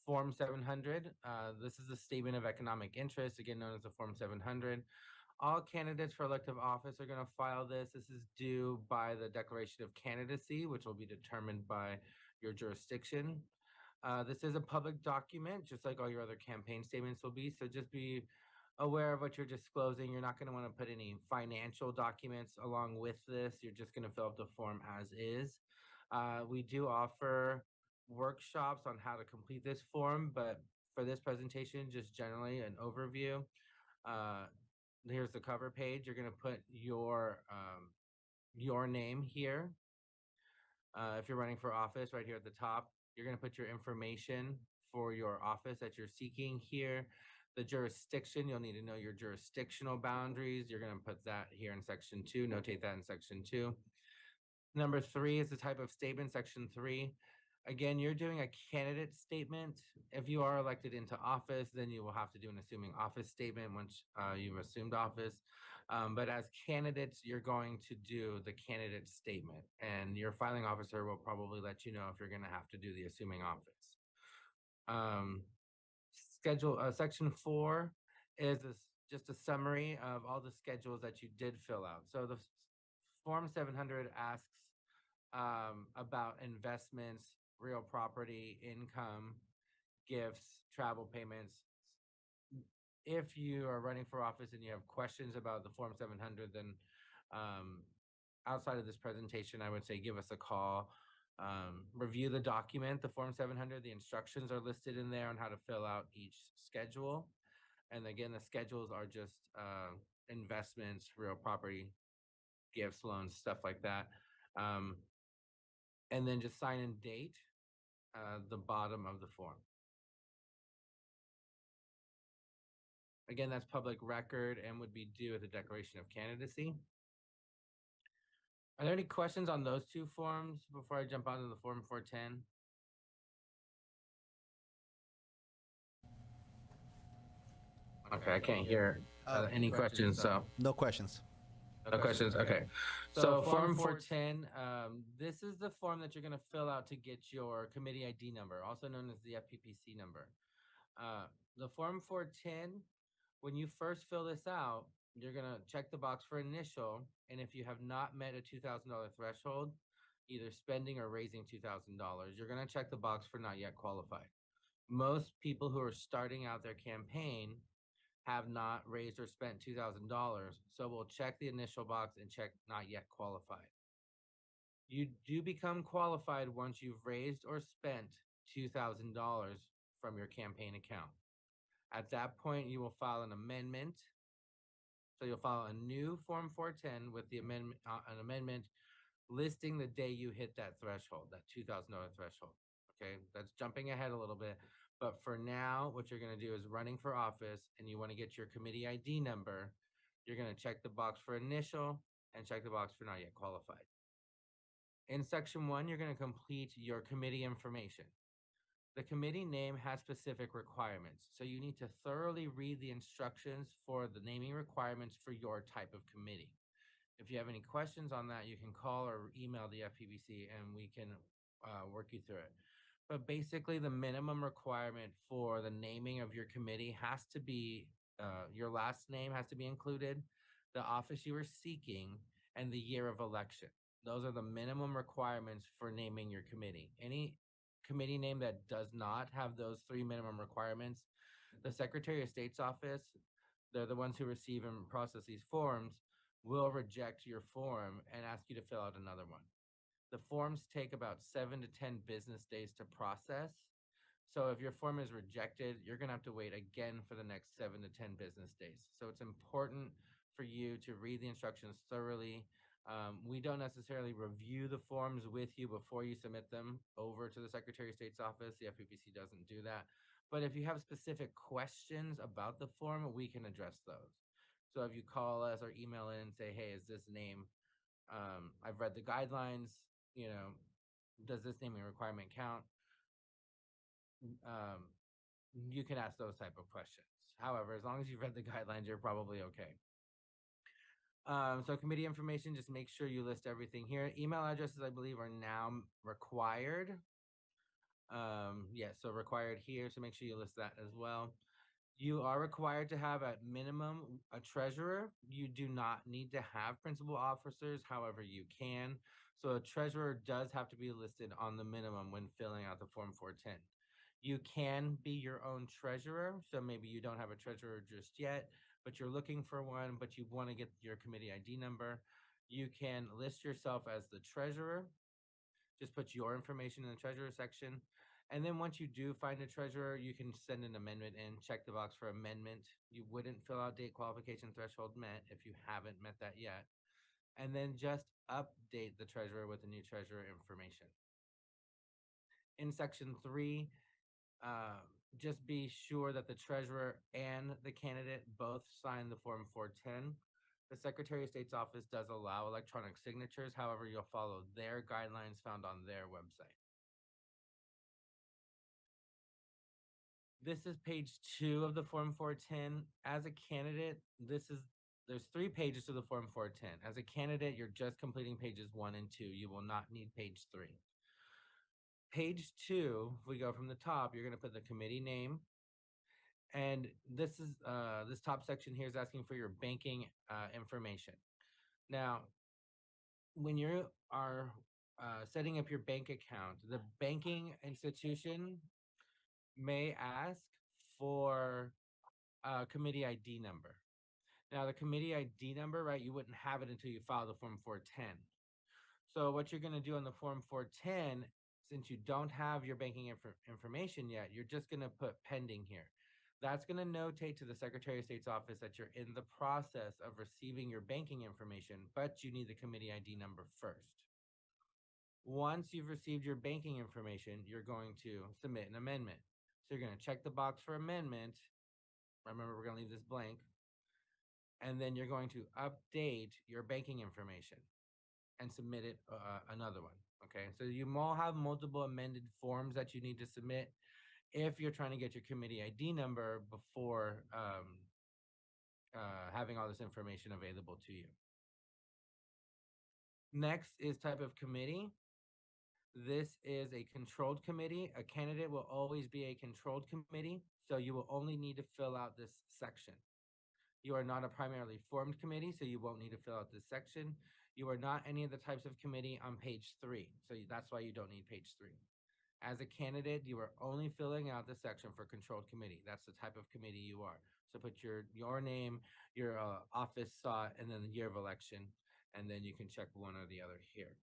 Form 700. This is the Statement of Economic Interest, again known as the Form 700. All candidates for elective office are going to file this. This is due by the Declaration of Candidacy, which will be determined by your jurisdiction. This is a public document, just like all your other campaign statements will be. So just be aware of what you're disclosing. You're not going to want to put any financial documents along with this. You're just going to fill out the form as is. We do offer workshops on how to complete this form, but for this presentation, just generally an overview. Here's the cover page. You're going to put your name here. If you're running for office, right here at the top, you're going to put your information for your office that you're seeking here. The jurisdiction, you'll need to know your jurisdictional boundaries. You're going to put that here in section 2, notate that in section 2. Number 3 is the type of statement, section 3. Again, you're doing a candidate statement. If you are elected into office, then you will have to do an assuming office statement once you've assumed office. But as candidates, you're going to do the candidate statement, and your filing officer will probably let you know if you're going to have to do the assuming office. Um, Section 4 is just a summary of all the schedules that you did fill out. So the Form 700 asks about investments, real property, income, gifts, travel payments. If you are running for office and you have questions about the Form 700, then outside of this presentation, I would say give us a call. Review the document, the Form 700. The instructions are listed in there on how to fill out each schedule. And again, the schedules are just investments, real property, gifts, loans, stuff like that. And then just sign and date the bottom of the form. Again, that's public record and would be due at the declaration of candidacy. Are there any questions on those two forms before I jump onto the Form 410? Okay, I can't hear any questions, so. No questions. No questions? Okay. So Form 410, this is the form that you're going to fill out to get your committee ID number, also known as the FPPC number. The Form 410, when you first fill this out, you're going to check the box for initial, and if you have not met a $2,000 threshold, either spending or raising $2,000, you're going to check the box for not yet qualified. Most people who are starting out their campaign have not raised or spent $2,000, so we'll check the initial box and check not yet qualified. You do become qualified once you've raised or spent $2,000 from your campaign account. At that point, you will file an amendment. So you'll file a new Form 410 with the amendment, an amendment listing the day you hit that threshold, that $2,000 threshold. Okay, that's jumping ahead a little bit. But for now, what you're going to do is running for office and you want to get your committee ID number. You're going to check the box for initial and check the box for not yet qualified. In section 1, you're going to complete your committee information. The committee name has specific requirements, so you need to thoroughly read the instructions for the naming requirements for your type of committee. If you have any questions on that, you can call or email the FPBC and we can work you through it. But basically, the minimum requirement for the naming of your committee has to be your last name has to be included, the office you are seeking, and the year of election. Those are the minimum requirements for naming your committee. Any committee name that does not have those 3 minimum requirements, the Secretary of State's office, they're the ones who receive and process these forms, will reject your form and ask you to fill out another one. The forms take about 7 to 10 business days to process. So if your form is rejected, you're going to have to wait again for the next 7 to 10 business days. So it's important for you to read the instructions thoroughly. We don't necessarily review the forms with you before you submit them over to the Secretary of State's office. The FPPC doesn't do that. But if you have specific questions about the form, we can address those. So if you call us or email in and say, hey, is this name, I've read the guidelines, you know, does this naming requirement count? You can ask those type of questions. However, as long as you've read the guidelines, you're probably okay. So committee information, just make sure you list everything here. Email addresses, I believe, are now required. So required here, so make sure you list that as well. You are required to have at minimum a treasurer. You do not need to have principal officers, however you can. So a treasurer does have to be listed on the minimum when filling out the Form 410. You can be your own treasurer, so maybe you don't have a treasurer just yet, but you're looking for one, but you want to get your committee ID number. You can list yourself as the treasurer. Just put your information in the treasurer section. And then once you do find a treasurer, you can send an amendment in, check the box for amendment. You wouldn't fill out date qualification threshold met if you haven't met that yet. And then just update the treasurer with the new treasurer information. In section 3, just be sure that the treasurer and the candidate both sign the Form 410. The Secretary of State's office does allow electronic signatures. However, you'll follow their guidelines found on their website. This is page 2 of the Form 410. As a candidate, there's 3 pages to the Form 410. As a candidate, you're just completing pages 1 and 2. You will not need page 3. Page 2, if we go from the top, you're going to put the committee name. And this top section here is asking for your banking information. Now, when you are setting up your bank account, the banking institution may ask for a committee ID number. Now, the committee ID number, right, you wouldn't have it until you file the Form 410. So what you're going to do on the Form 410, since you don't have your banking information yet, you're just going to put pending here. That's going to notate to the Secretary of State's office that you're in the process of receiving your banking information, but you need the committee ID number first. Once you've received your banking information, you're going to submit an amendment. So you're going to check the box for amendment. Remember, we're going to leave this blank. And then you're going to update your banking information and submit it another one. Okay, so you all have multiple amended forms that you need to submit if you're trying to get your committee ID number before having all this information available to you. Next is type of committee. This is a controlled committee. A candidate will always be a controlled committee, so you will only need to fill out this section. You are not a primarily formed committee, so you won't need to fill out this section. You are not any of the types of committee on page 3, so that's why you don't need page 3. As a candidate, you are only filling out the section for controlled committee. That's the type of committee you are. So put your name, your office sought, and then the year of election, and then you can check one or the other here.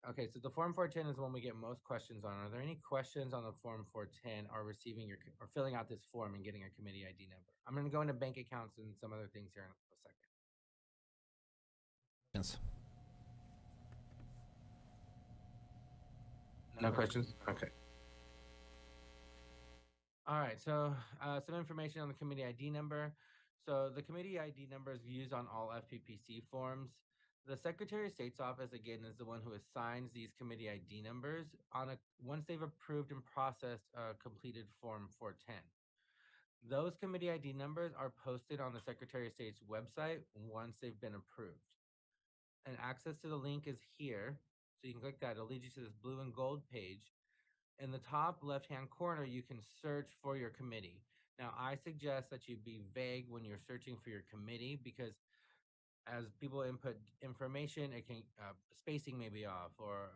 Okay, so the Form 410 is the one we get most questions on. Are there any questions on the Form 410 or filling out this form and getting a committee ID number? I'm going to go into bank accounts and some other things here in a second. Yes. No questions? Okay. All right, so some information on the committee ID number. So the committee ID number is used on all FPPC forms. The Secretary of State's office, again, is the one who assigns these committee ID numbers once they've approved and processed a completed Form 410. Those committee ID numbers are posted on the Secretary of State's website once they've been approved. And access to the link is here. So you can click that. It'll lead you to this blue and gold page. In the top left-hand corner, you can search for your committee. Now, I suggest that you be vague when you're searching for your committee because as people input information, it can spacing may be off or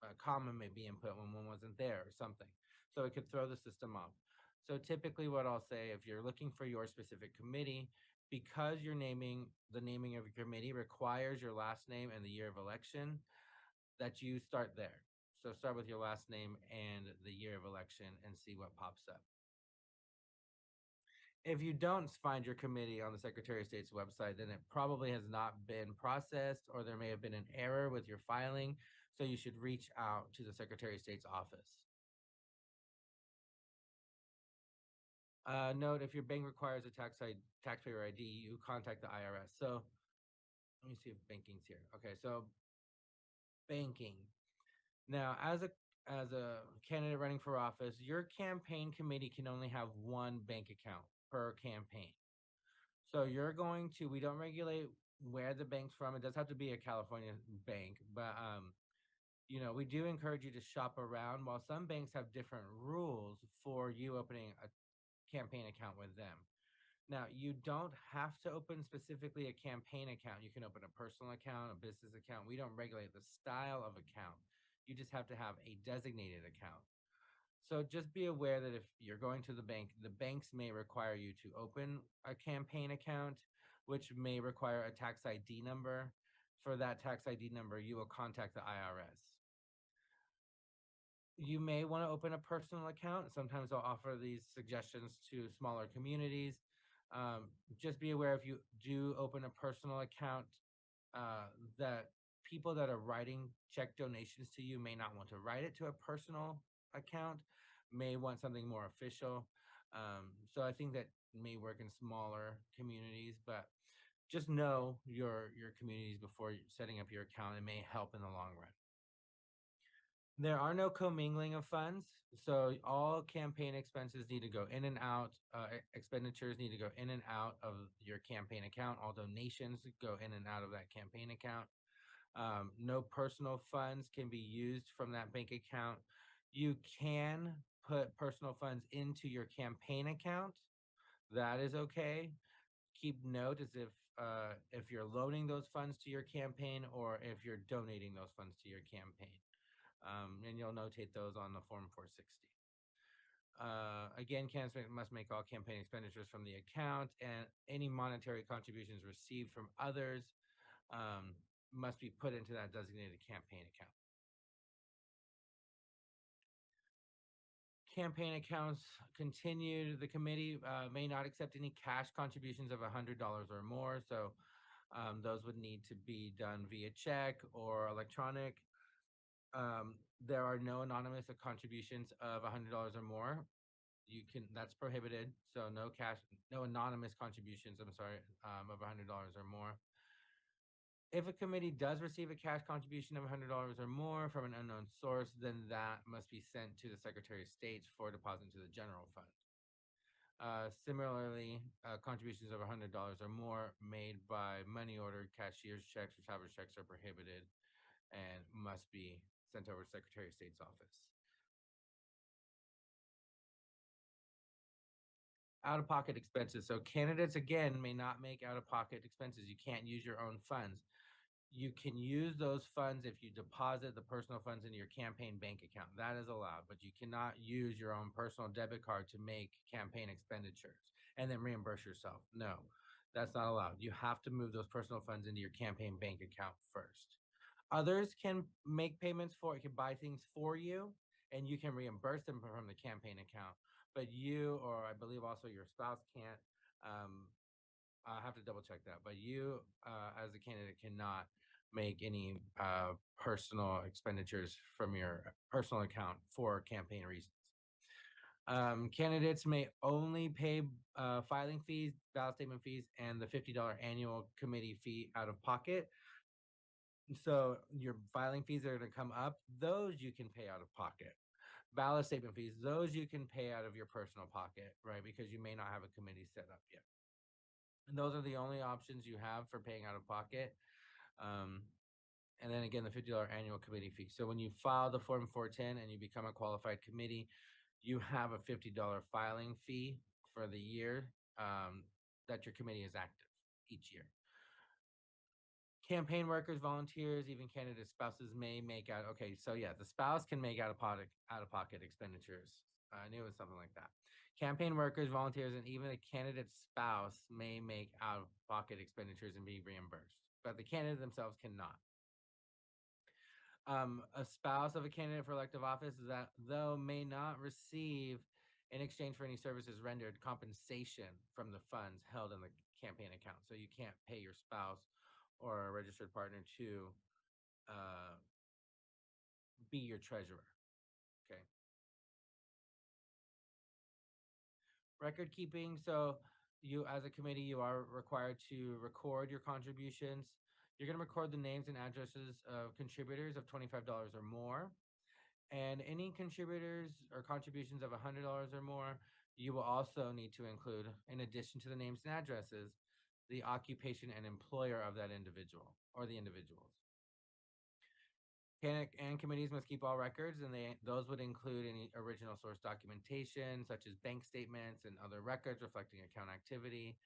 a comma may be input when one wasn't there or something. So it could throw the system off. So typically what I'll say, if you're looking for your specific committee, because the naming of your committee requires your last name and the year of election, that you start there. So start with your last name and the year of election and see what pops up. If you don't find your committee on the Secretary of State's website, then it probably has not been processed or there may have been an error with your filing. So you should reach out to the Secretary of State's office. Note, if your bank requires a taxpayer ID, you contact the IRS. So let me see if banking's here. Okay, so banking. Now, as a candidate running for office, your campaign committee can only have one bank account per campaign. So we don't regulate where the bank's from. It does have to be a California bank, but we do encourage you to shop around. While some banks have different rules for you opening a campaign account with them. Now, you don't have to open specifically a campaign account. You can open a personal account, a business account. We don't regulate the style of account. You just have to have a designated account. So just be aware that if you're going to the banks may require you to open a campaign account, which may require a tax ID number. For that tax ID number, you will contact the IRS. You may want to open a personal account. Sometimes I'll offer these suggestions to smaller communities. Just be aware if you do open a personal account, that people that are writing check donations to you may not want to write it to a personal account, may want something more official. So I think that may work in smaller communities, but just know your communities before setting up your account. It may help in the long run. There are no commingling of funds, so all campaign expenses need to go in and out. Expenditures need to go in and out of your campaign account. All donations go in and out of that campaign account. No personal funds can be used from that bank account. You can put personal funds into your campaign account. That is okay. Keep note as if you're loaning those funds to your campaign or if you're donating those funds to your campaign. And you'll notate those on the Form 460. Again, candidates must make all campaign expenditures from the account, and any monetary contributions received from others must be put into that designated campaign account. Campaign accounts continued. The committee may not accept any cash contributions of $100 or more, so those would need to be done via check or electronic. There are no anonymous contributions of $100 or more. That's prohibited. So no anonymous contributions, I'm sorry, of $100 or more. If a committee does receive a cash contribution of $100 or more from an unknown source, then that must be sent to the Secretary of State for deposit into the general fund. Similarly, contributions of $100 or more made by money order, cashier's checks, or traveler's checks are prohibited and must be sent over to Secretary of State's office. Out-of-pocket expenses. So candidates, again, may not make out-of-pocket expenses. You can't use your own funds. You can use those funds if you deposit the personal funds into your campaign bank account. That is allowed, but you cannot use your own personal debit card to make campaign expenditures and then reimburse yourself. No, that's not allowed. You have to move those personal funds into your campaign bank account first. Others can make payments can buy things for you, and you can reimburse them from the campaign account. But you, or I believe also your spouse, can't. I'll have to double check that. But you, as a candidate, cannot make any personal expenditures from your personal account for campaign reasons. Candidates may only pay filing fees, ballot statement fees, and the $50 annual committee fee out of pocket. So your filing fees are going to come up. Those you can pay out of pocket. Ballot statement fees, those you can pay out of your personal pocket, right? Because you may not have a committee set up yet. And those are the only options you have for paying out of pocket. And then again, the $50 annual committee fee. So when you file the Form 410 and you become a qualified committee, you have a $50 filing fee for the year that your committee is active each year. Campaign workers, volunteers, even candidate spouses may make out. Okay, so yeah, the spouse can make out of pocket expenditures. I knew it was something like that. Campaign workers, volunteers, and even a candidate's spouse may make out of pocket expenditures and be reimbursed, but the candidate themselves cannot. A spouse of a candidate for elective office that though may not receive in exchange for any services rendered compensation from the funds held in the campaign account. So you can't pay your spouse or a registered partner to be your treasurer. Okay. Record keeping. So you, as a committee, you are required to record your contributions. You're going to record the names and addresses of contributors of $25 or more. And any contributors or contributions of $100 or more, you will also need to include, in addition to the names and addresses, the occupation and employer of that individual or the individuals. And committees must keep all records, and those would include any original source documentation, such as bank statements and other records reflecting account activity,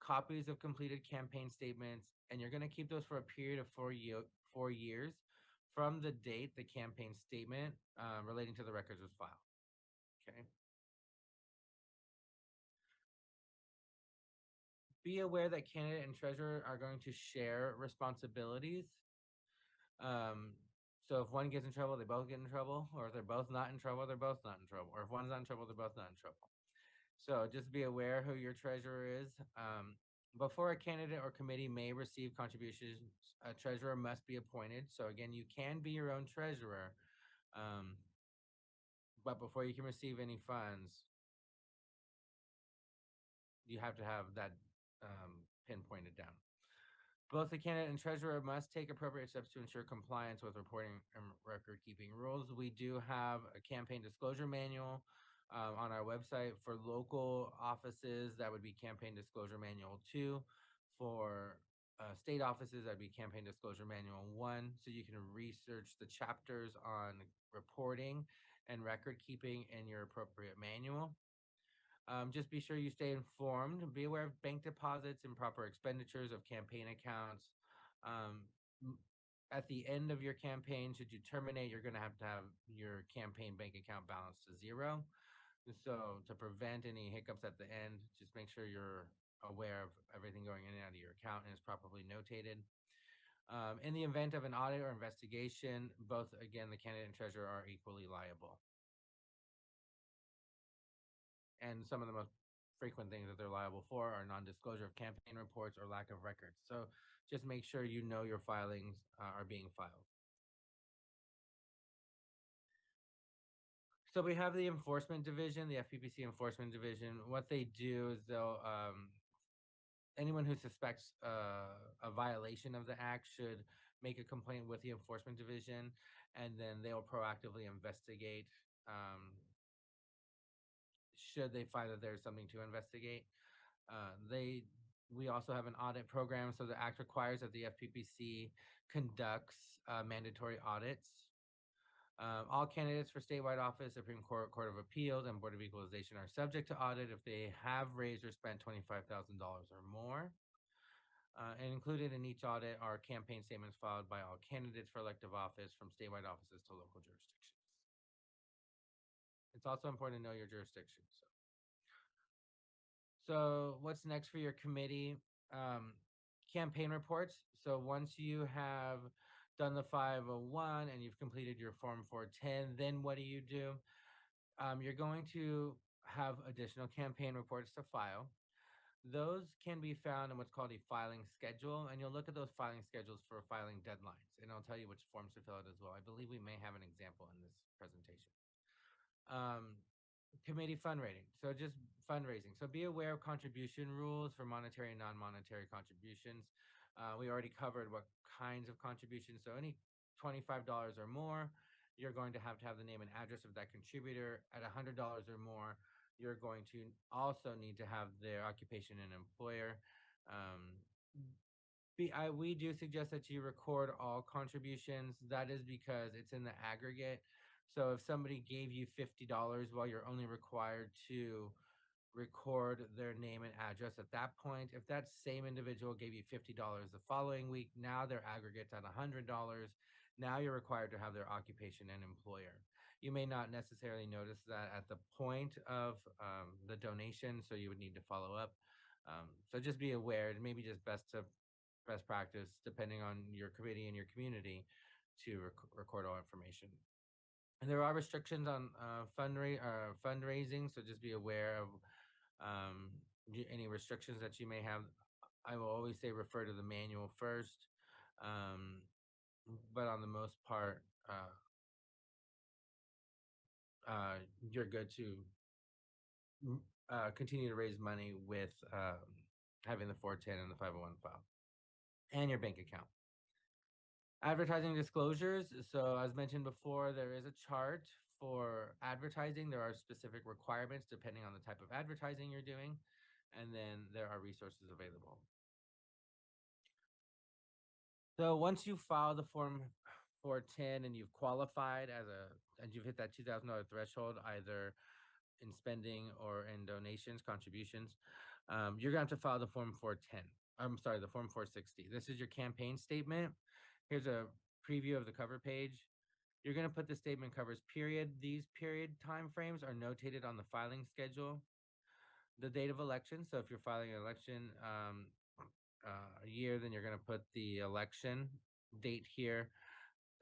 copies of completed campaign statements, and you're going to keep those for a period of 4 years from the date the campaign statement relating to the records was filed. Okay. Be aware that candidate and treasurer are going to share responsibilities. So if one gets in trouble, they both get in trouble, or if they're both not in trouble, they're both not in trouble, or if one's not in trouble, they're both not in trouble. So just be aware who your treasurer is. Before a candidate or committee may receive contributions, a treasurer must be appointed. So again, you can be your own treasurer, but before you can receive any funds, you have to have that pinpointed down. Both the candidate and treasurer must take appropriate steps to ensure compliance with reporting and record keeping rules. We do have a campaign disclosure manual on our website for local offices. That would be campaign disclosure manual 2. For state offices, that'd be campaign disclosure manual 1. So you can research the chapters on reporting and record keeping in your appropriate manual. Just be sure you stay informed. Be aware of bank deposits and proper expenditures of campaign accounts. Um, at the end of your campaign, should you terminate, you're going to have your campaign bank account balance to 0. So to prevent any hiccups at the end, just make sure you're aware of everything going in and out of your account and is properly notated. In the event of an audit or investigation, both, again, the candidate and treasurer are equally liable. And some of the most frequent things that they're liable for are non-disclosure of campaign reports or lack of records. So just make sure you know your filings are being filed. So we have the enforcement division, the FPPC enforcement division. What they do is they'll anyone who suspects a violation of the act should make a complaint with the enforcement division, and then they'll proactively investigate should they find that there's something to investigate. We also have an audit program, so the act requires that the FPPC conducts mandatory audits. All candidates for statewide office, Supreme Court, Court of Appeals, and Board of Equalization are subject to audit if they have raised or spent $25,000 or more. And included in each audit are campaign statements filed by all candidates for elective office from statewide offices to local jurisdictions. It's also important to know your jurisdiction. So what's next for your committee? Campaign reports. So once you have done the 501 and you've completed your Form 410, then what do? You're going to have additional campaign reports to file. Those can be found in what's called a filing schedule, and you'll look at those filing schedules for filing deadlines, and I'll tell you which forms to fill out as well. I believe we may have an example in this presentation. Committee fundraising. So just fundraising. So be aware of contribution rules for monetary and non-monetary contributions. We already covered what kinds of contributions. So any $25 or more, you're going to have the name and address of that contributor. At $100 or more, you're going to also need to have their occupation and employer. We do suggest that you record all contributions. That is because it's in the aggregate. So if somebody gave you $50, well, you're only required to record their name and address at that point. If that same individual gave you $50 the following week, now their aggregate's at $100. Now you're required to have their occupation and employer. You may not necessarily notice that at the point of the donation, so you would need to follow up. So just be aware. It may be just best practice, depending on your committee and your community, to record all information. And there are restrictions on fundraising, so just be aware of any restrictions that you may have. I will always say refer to the manual first, but on the most part, you're good to continue to raise money with having the 410 and the 501 file and your bank account. Advertising disclosures. So as mentioned before, there is a chart for advertising. There are specific requirements depending on the type of advertising you're doing, and then there are resources available. So once you file the Form 410 and you've qualified and you've hit that $2,000 threshold, either in spending or in donations, contributions, you're going to have to file the Form 410. I'm sorry, the Form 460. This is your campaign statement. Here's a preview of the cover page. You're going to put the statement covers period. These period timeframes are notated on the filing schedule. The date of election. So if you're filing an election year, then you're going to put the election date here.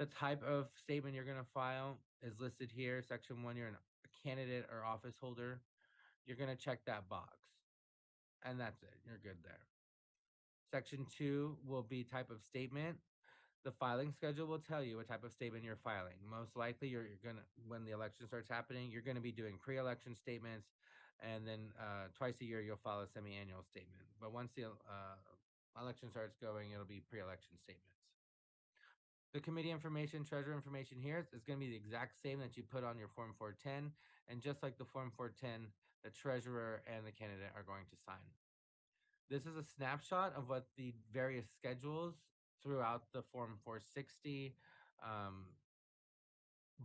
The type of statement you're going to file is listed here. Section 1, you're a candidate or office holder. You're going to check that box. And that's it. You're good there. Section 2 will be type of statement. The filing schedule will tell you what type of statement you're filing. Most likely, you're gonna, when the election starts happening, you're gonna be doing pre-election statements. and then twice a year you'll file a semi-annual statement. But once the election starts going, it'll be pre-election statements. The committee information, treasurer information here is going to be the exact same that you put on your Form 410. And just like the Form 410, the treasurer and the candidate are going to sign. This is a snapshot of what the various schedules throughout the Form 460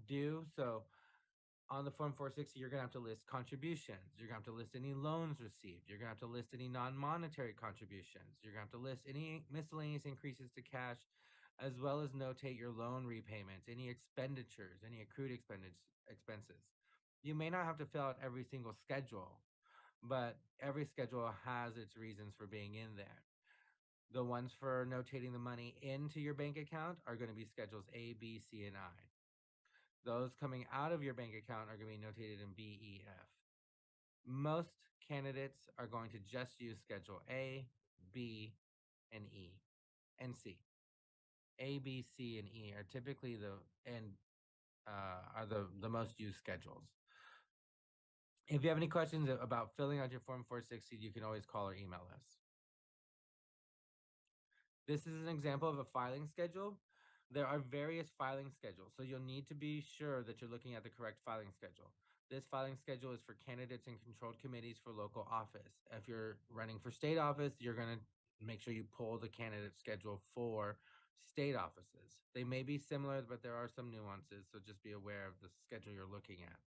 do. So on the Form 460, you're going to have to list contributions. You're going to have to list any loans received. You're going to have to list any non-monetary contributions. You're going to have to list any miscellaneous increases to cash, as well as notate your loan repayments, any expenditures, any accrued expenses. You may not have to fill out every single schedule, but every schedule has its reasons for being in there. The ones for notating the money into your bank account are going to be schedules A, B, C, and I. Those coming out of your bank account are going to be notated in B, E, F. Most candidates are going to just use Schedule A, B, and E, and C. A, B, C, and E are typically the most used schedules. If you have any questions about filling out your Form 460, you can always call or email us. This is an example of a filing schedule. There are various filing schedules, so you'll need to be sure that you're looking at the correct filing schedule. This filing schedule is for candidates and controlled committees for local office. If you're running for state office, you're going to make sure you pull the candidate schedule for state offices. They may be similar, but there are some nuances, so just be aware of the schedule you're looking at.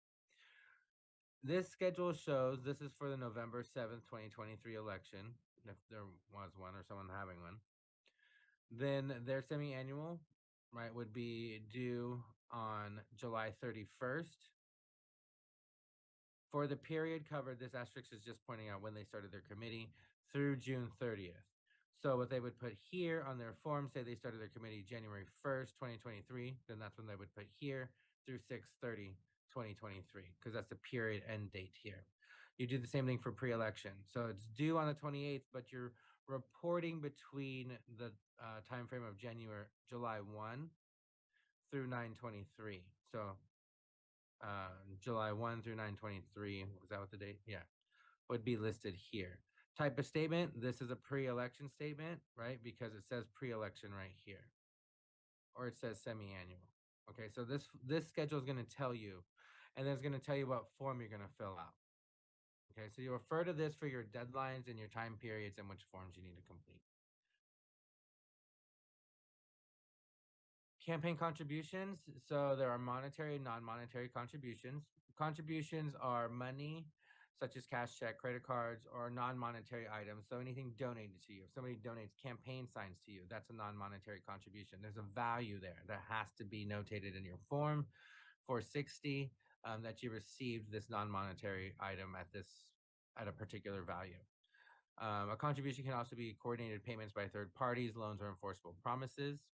This schedule shows, this is for the November 7th, 2023 election, if there was one or someone having one. Then their semi-annual, right, would be due on July 31st. For the period covered, this asterisk is just pointing out when they started their committee through June 30th. So what they would put here on their form, say they started their committee January 1st, 2023, then that's when they would put here through 6/30/2023, because that's the period end date here. You do the same thing for pre-election. So it's due on the 28th, but you're reporting between the time frame of July 1 through 9/23. So July 1 through 9/23, was that what the date? Yeah, would be listed here. Type of statement, this is a pre-election statement, right? Because it says pre-election right here, or it says semi-annual. Okay, so this schedule is going to tell you, and then it's going to tell you what form you're going to fill out. Okay, so you refer to this for your deadlines and your time periods and which forms you need to complete. Campaign contributions. So there are monetary and non-monetary contributions. Contributions are money, such as cash, check, credit cards, or non-monetary items. So anything donated to you. If somebody donates campaign signs to you, that's a non-monetary contribution. There's a value there that has to be notated in your form 460 that you received this non-monetary item at a particular value. A contribution can also be coordinated payments by third parties, loans, or enforceable promises.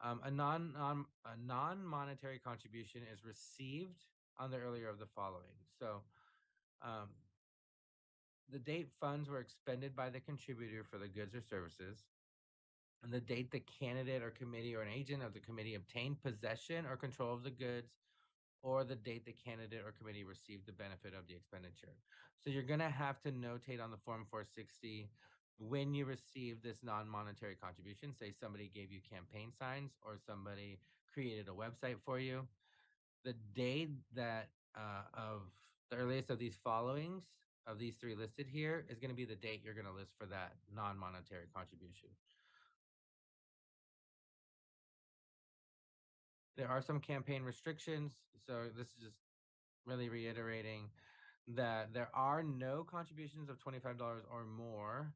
A non-monetary contribution is received on the earlier of the following. So the date funds were expended by the contributor for the goods or services, and the date the candidate or committee or an agent of the committee obtained possession or control of the goods, or the date the candidate or committee received the benefit of the expenditure. So you're going to have to notate on the Form 460 when you receive this non-monetary contribution. Say somebody gave you campaign signs or somebody created a website for you. The date that of the earliest of these followings, of these three listed here, is going to be the date you're going to list for that non-monetary contribution. There are some campaign restrictions. So this is just really reiterating that there are no contributions of $25 or more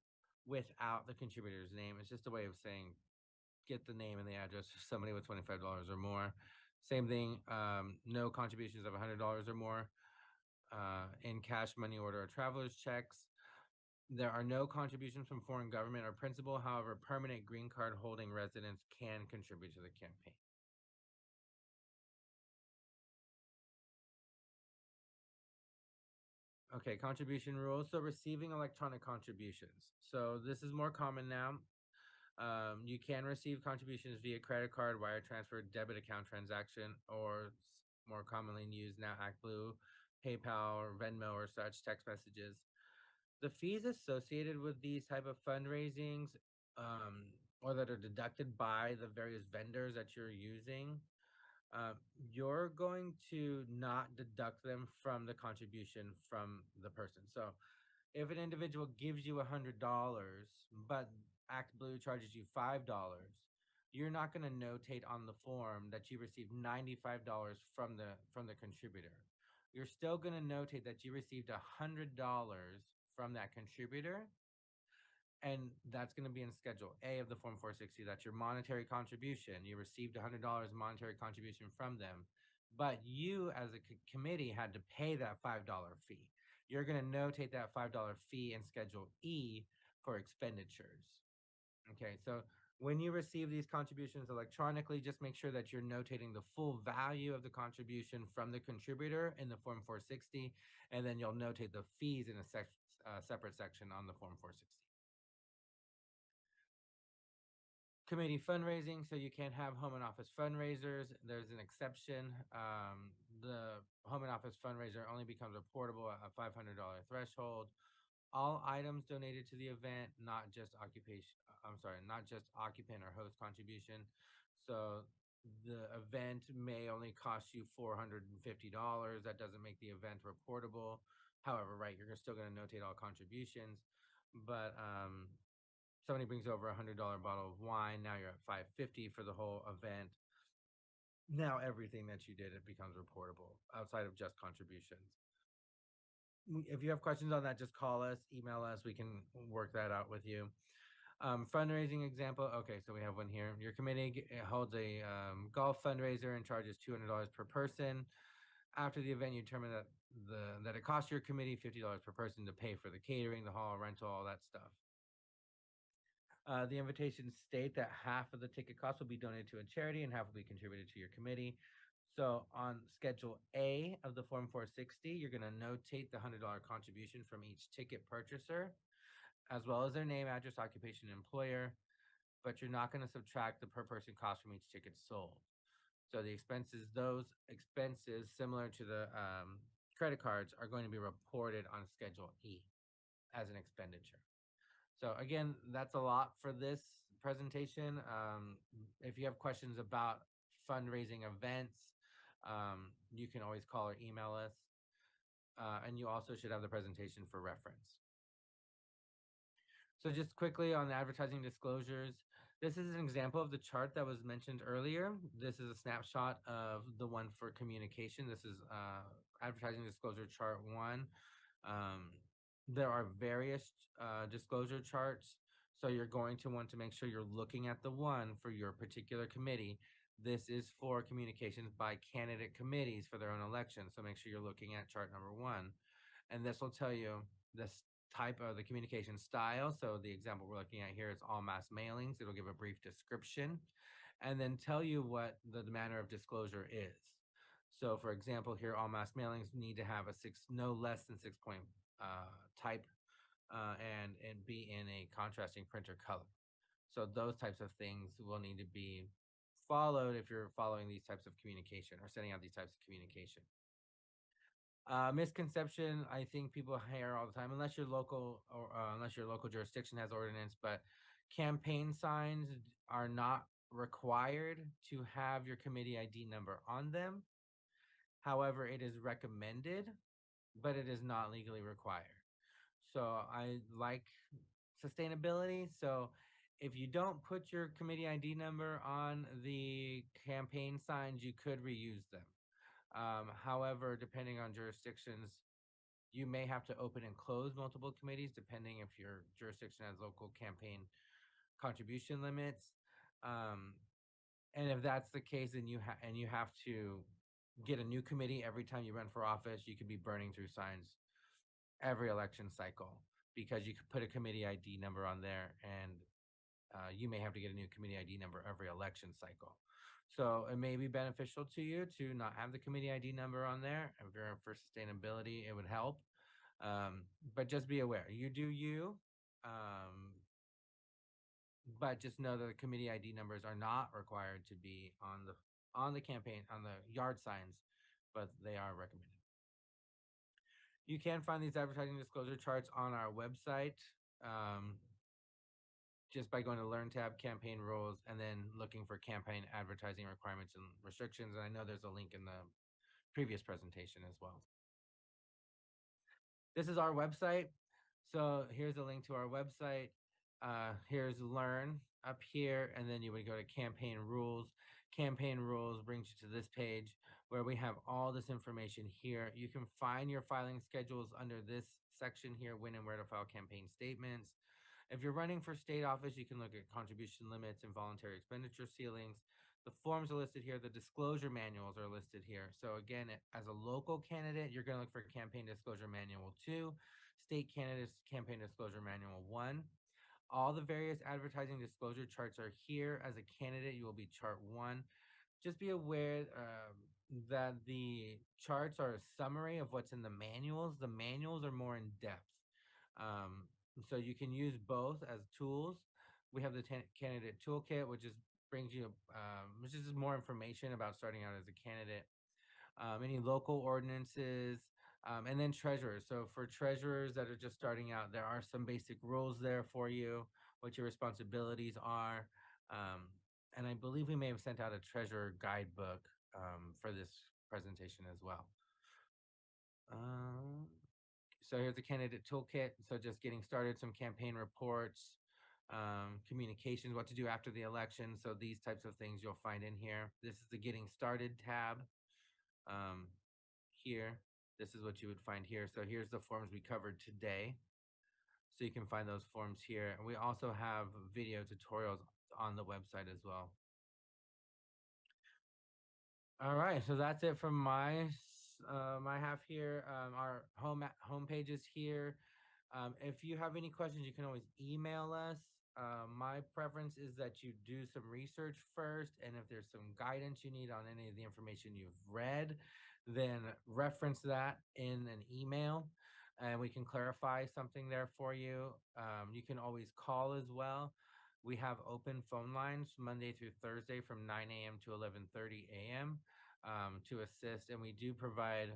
without the contributor's name. It's just a way of saying get the name and the address of somebody with $25 or more. Same thing, no contributions of $100 or more in cash, money order, or traveler's checks. There are no contributions from foreign government or principal. However, permanent green card holding residents can contribute to the campaign. Okay, contribution rules. So receiving electronic contributions. So this is more common now. You can receive contributions via credit card, wire transfer, debit account transaction, or more commonly used now, ActBlue PayPal or Venmo or such text messages. The fees associated with these type of fundraisings, um, or that are deducted by the various vendors that you're using, uh, you're going to not deduct them from the contribution from the person. So if an individual gives you $100, but Act Blue charges you $5, you're not going to notate on the form that you received $95 from the contributor. You're still going to notate that you received $100 from that contributor, and that's going to be in Schedule A of the Form 460. That's your monetary contribution. You received $100 monetary contribution from them, but you, as a committee, had to pay that $5 fee. You're going to notate that $5 fee in Schedule E for expenditures. Okay, so when you receive these contributions electronically, just make sure that you're notating the full value of the contribution from the contributor in the Form 460, and then you'll notate the fees in a separate section on the Form 460. Committee fundraising, so you can't have home and office fundraisers. There's an exception. The home and office fundraiser only becomes reportable at a $500 threshold. All items donated to the event, not just not just occupant or host contribution. So the event may only cost you $450. That doesn't make the event reportable. However, right, you're still going to notate all contributions, but somebody brings over $100 bottle of wine, now you're at $550 for the whole event. Now everything that you did, it becomes reportable outside of just contributions. If you have questions on that, just call us, email us. We can work that out with you. Fundraising example. Okay, so we have one here. Your committee holds a golf fundraiser and charges $200 per person. After the event, you determine that it costs your committee $50 per person to pay for the catering, the hall rental, all that stuff. The invitations state that half of the ticket cost will be donated to a charity and half will be contributed to your committee. So on Schedule A of the Form 460, you're going to notate the $100 contribution from each ticket purchaser, as well as their name, address, occupation, and employer, but you're not going to subtract the per person cost from each ticket sold. So those expenses, similar to the credit cards, are going to be reported on Schedule E as an expenditure. So again, that's a lot for this presentation. If you have questions about fundraising events, you can always call or email us. And you also should have the presentation for reference. So just quickly on the advertising disclosures, this is an example of the chart that was mentioned earlier. This is a snapshot of the one for communication. This is advertising disclosure chart 1. There are various disclosure charts, so you're going to want to make sure you're looking at the one for your particular committee. This is for communications by candidate committees for their own election, so make sure you're looking at chart number 1. And this will tell you this type of the communication style. So the example we're looking at here is all mass mailings. It'll give a brief description and then tell you what the manner of disclosure is. So for example, here, all mass mailings need to have a no less than 6-point type and be in a contrasting printer color. So those types of things will need to be followed if you're following these types of communication or sending out these types of communication. Misconception, I think people hear all the time, unless your local or unless your local jurisdiction has ordinance, but campaign signs are not required to have your committee ID number on them. However, it is recommended, but it is not legally required. So I like sustainability. So if you don't put your committee ID number on the campaign signs, you could reuse them. However, depending on jurisdictions, you may have to open and close multiple committees depending if your jurisdiction has local campaign contribution limits. And if that's the case, then you have to get a new committee every time you run for office. You could be burning through signs every election cycle because you could put a committee ID number on there, and you may have to get a new committee ID number every election cycle. So it may be beneficial to you to not have the committee ID number on there. If you're for sustainability, it would help. But just be aware, you do you. But just know that the committee ID numbers are not required to be on the campaign, on the yard signs, but they are recommended. You can find these advertising disclosure charts on our website. Just by going to Learn tab, Campaign Rules, and then looking for campaign advertising requirements and restrictions. And I know there's a link in the previous presentation as well. This is our website. So here's a link to our website. Here's Learn up here, and then you would go to Campaign Rules. Campaign Rules brings you to this page where we have all this information here. You can find your filing schedules under this section here, when and where to file campaign statements. If you're running for state office, you can look at contribution limits and voluntary expenditure ceilings. The forms are listed here. The disclosure manuals are listed here. So again, as a local candidate, you're going to look for Campaign Disclosure Manual 2, State Candidates Campaign Disclosure Manual 1. All the various advertising disclosure charts are here. As a candidate, you will be chart 1. Just be aware that the charts are a summary of what's in the manuals. The manuals are more in depth. So you can use both as tools. We have the candidate toolkit, which brings you, which is more information about starting out as a candidate. Any local ordinances, and then treasurers. So for treasurers that are just starting out, there are some basic rules there for you, what your responsibilities are. And I believe we may have sent out a treasurer guidebook for this presentation as well. So here's the candidate toolkit. So just getting started, some campaign reports, communications, what to do after the election. So these types of things you'll find in here. This is the Getting Started tab. Here, this is what you would find here. So here's the forms we covered today. So you can find those forms here. And we also have video tutorials on the website as well. All right, so that's it from my half here. Our home page is here. If you have any questions, you can always email us. My preference is that you do some research first, and if there's some guidance you need on any of the information you've read, then reference that in an email, and we can clarify something there for you. You can always call as well. We have open phone lines Monday through Thursday from 9 a.m. to 11:30 a.m. To assist, and we do provide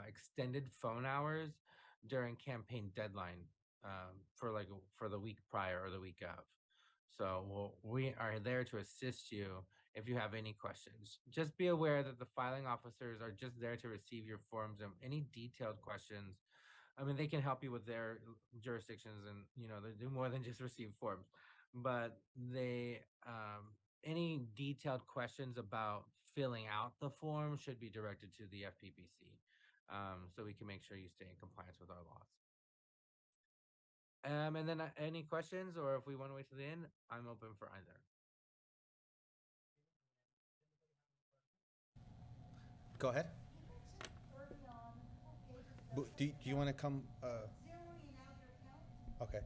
extended phone hours during campaign deadline for the week prior or the week of. So we are there to assist you if you have any questions. Just be aware that the filing officers are just there to receive your forms, and any detailed questions, I mean, they can help you with their jurisdictions, and they do more than just receive forms, but they any detailed questions about filling out the form should be directed to the FPPC, so we can make sure you stay in compliance with our laws. And then any questions, or if we want to wait to the end, I'm open for either. Go ahead. Do you want to come? Okay.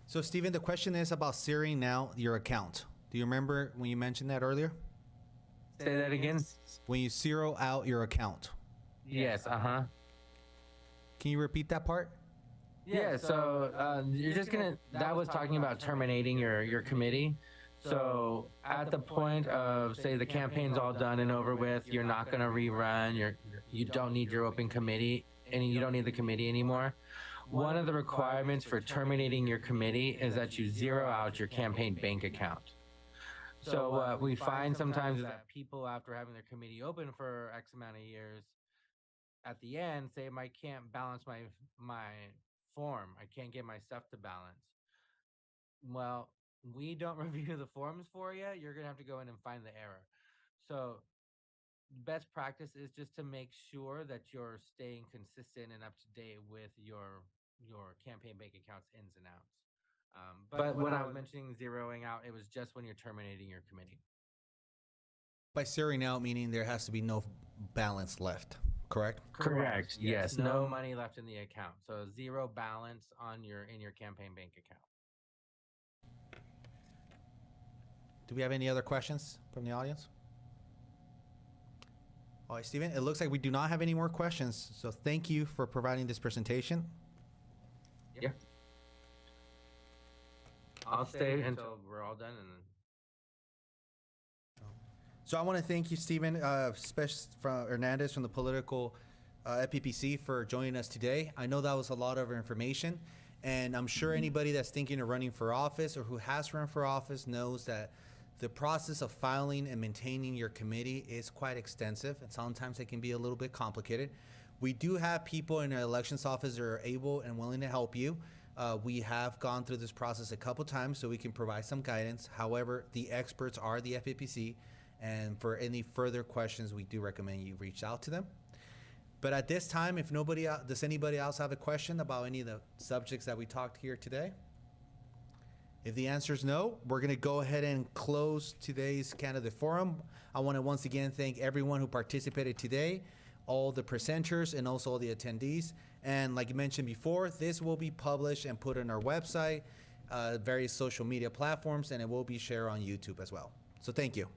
So, Stephen, the question is about zeroing out your account. Do you remember when you mentioned that earlier? Say that again. When you zero out your account. Yes. Can you repeat that part? Yeah. So you're just gonna. That was talking about terminating your committee. So at the point of, say, the campaign's all done and over with, you're not going to rerun. You don't need your open committee, and you don't need the committee anymore. One of the requirements for terminating your committee is that you zero out your campaign bank account. So what we find sometimes is that people, after having their committee open for X amount of years, at the end say, I can't balance my form. I can't get my stuff to balance. Well, we don't review the forms for you. You're going to have to go in and find the error. So best practice is just to make sure that you're staying consistent and up to date with your campaign bank accounts ins and outs. But when I was mentioning zeroing out, it was just when you're terminating your committee. By zeroing out, meaning there has to be no balance left, correct? Correct. Yes. No money left in the account. So zero balance in your campaign bank account. Do we have any other questions from the audience? All right, Stephen, it looks like we do not have any more questions. So thank you for providing this presentation. Yeah. I'll stay until we're all done. So I want to thank you, Stephen, from Hernandez from the Political FPPC, for joining us today. I know that was a lot of information, and I'm sure anybody that's thinking of running for office or who has run for office knows that the process of filing and maintaining your committee is quite extensive, and sometimes it can be a little bit complicated. We do have people in our elections office that are able and willing to help you. We have gone through this process a couple times, so we can provide some guidance. However, the experts are the FPPC, and for any further questions, we do recommend you reach out to them. But at this time, if nobody does anybody else have a question about any of the subjects that we talked here today? If the answer is no, we're going to go ahead and close today's candidate forum. I want to once again thank everyone who participated today, all the presenters, and also all the attendees. And like you mentioned before, this will be published and put on our website, various social media platforms, and it will be shared on YouTube as well. So thank you.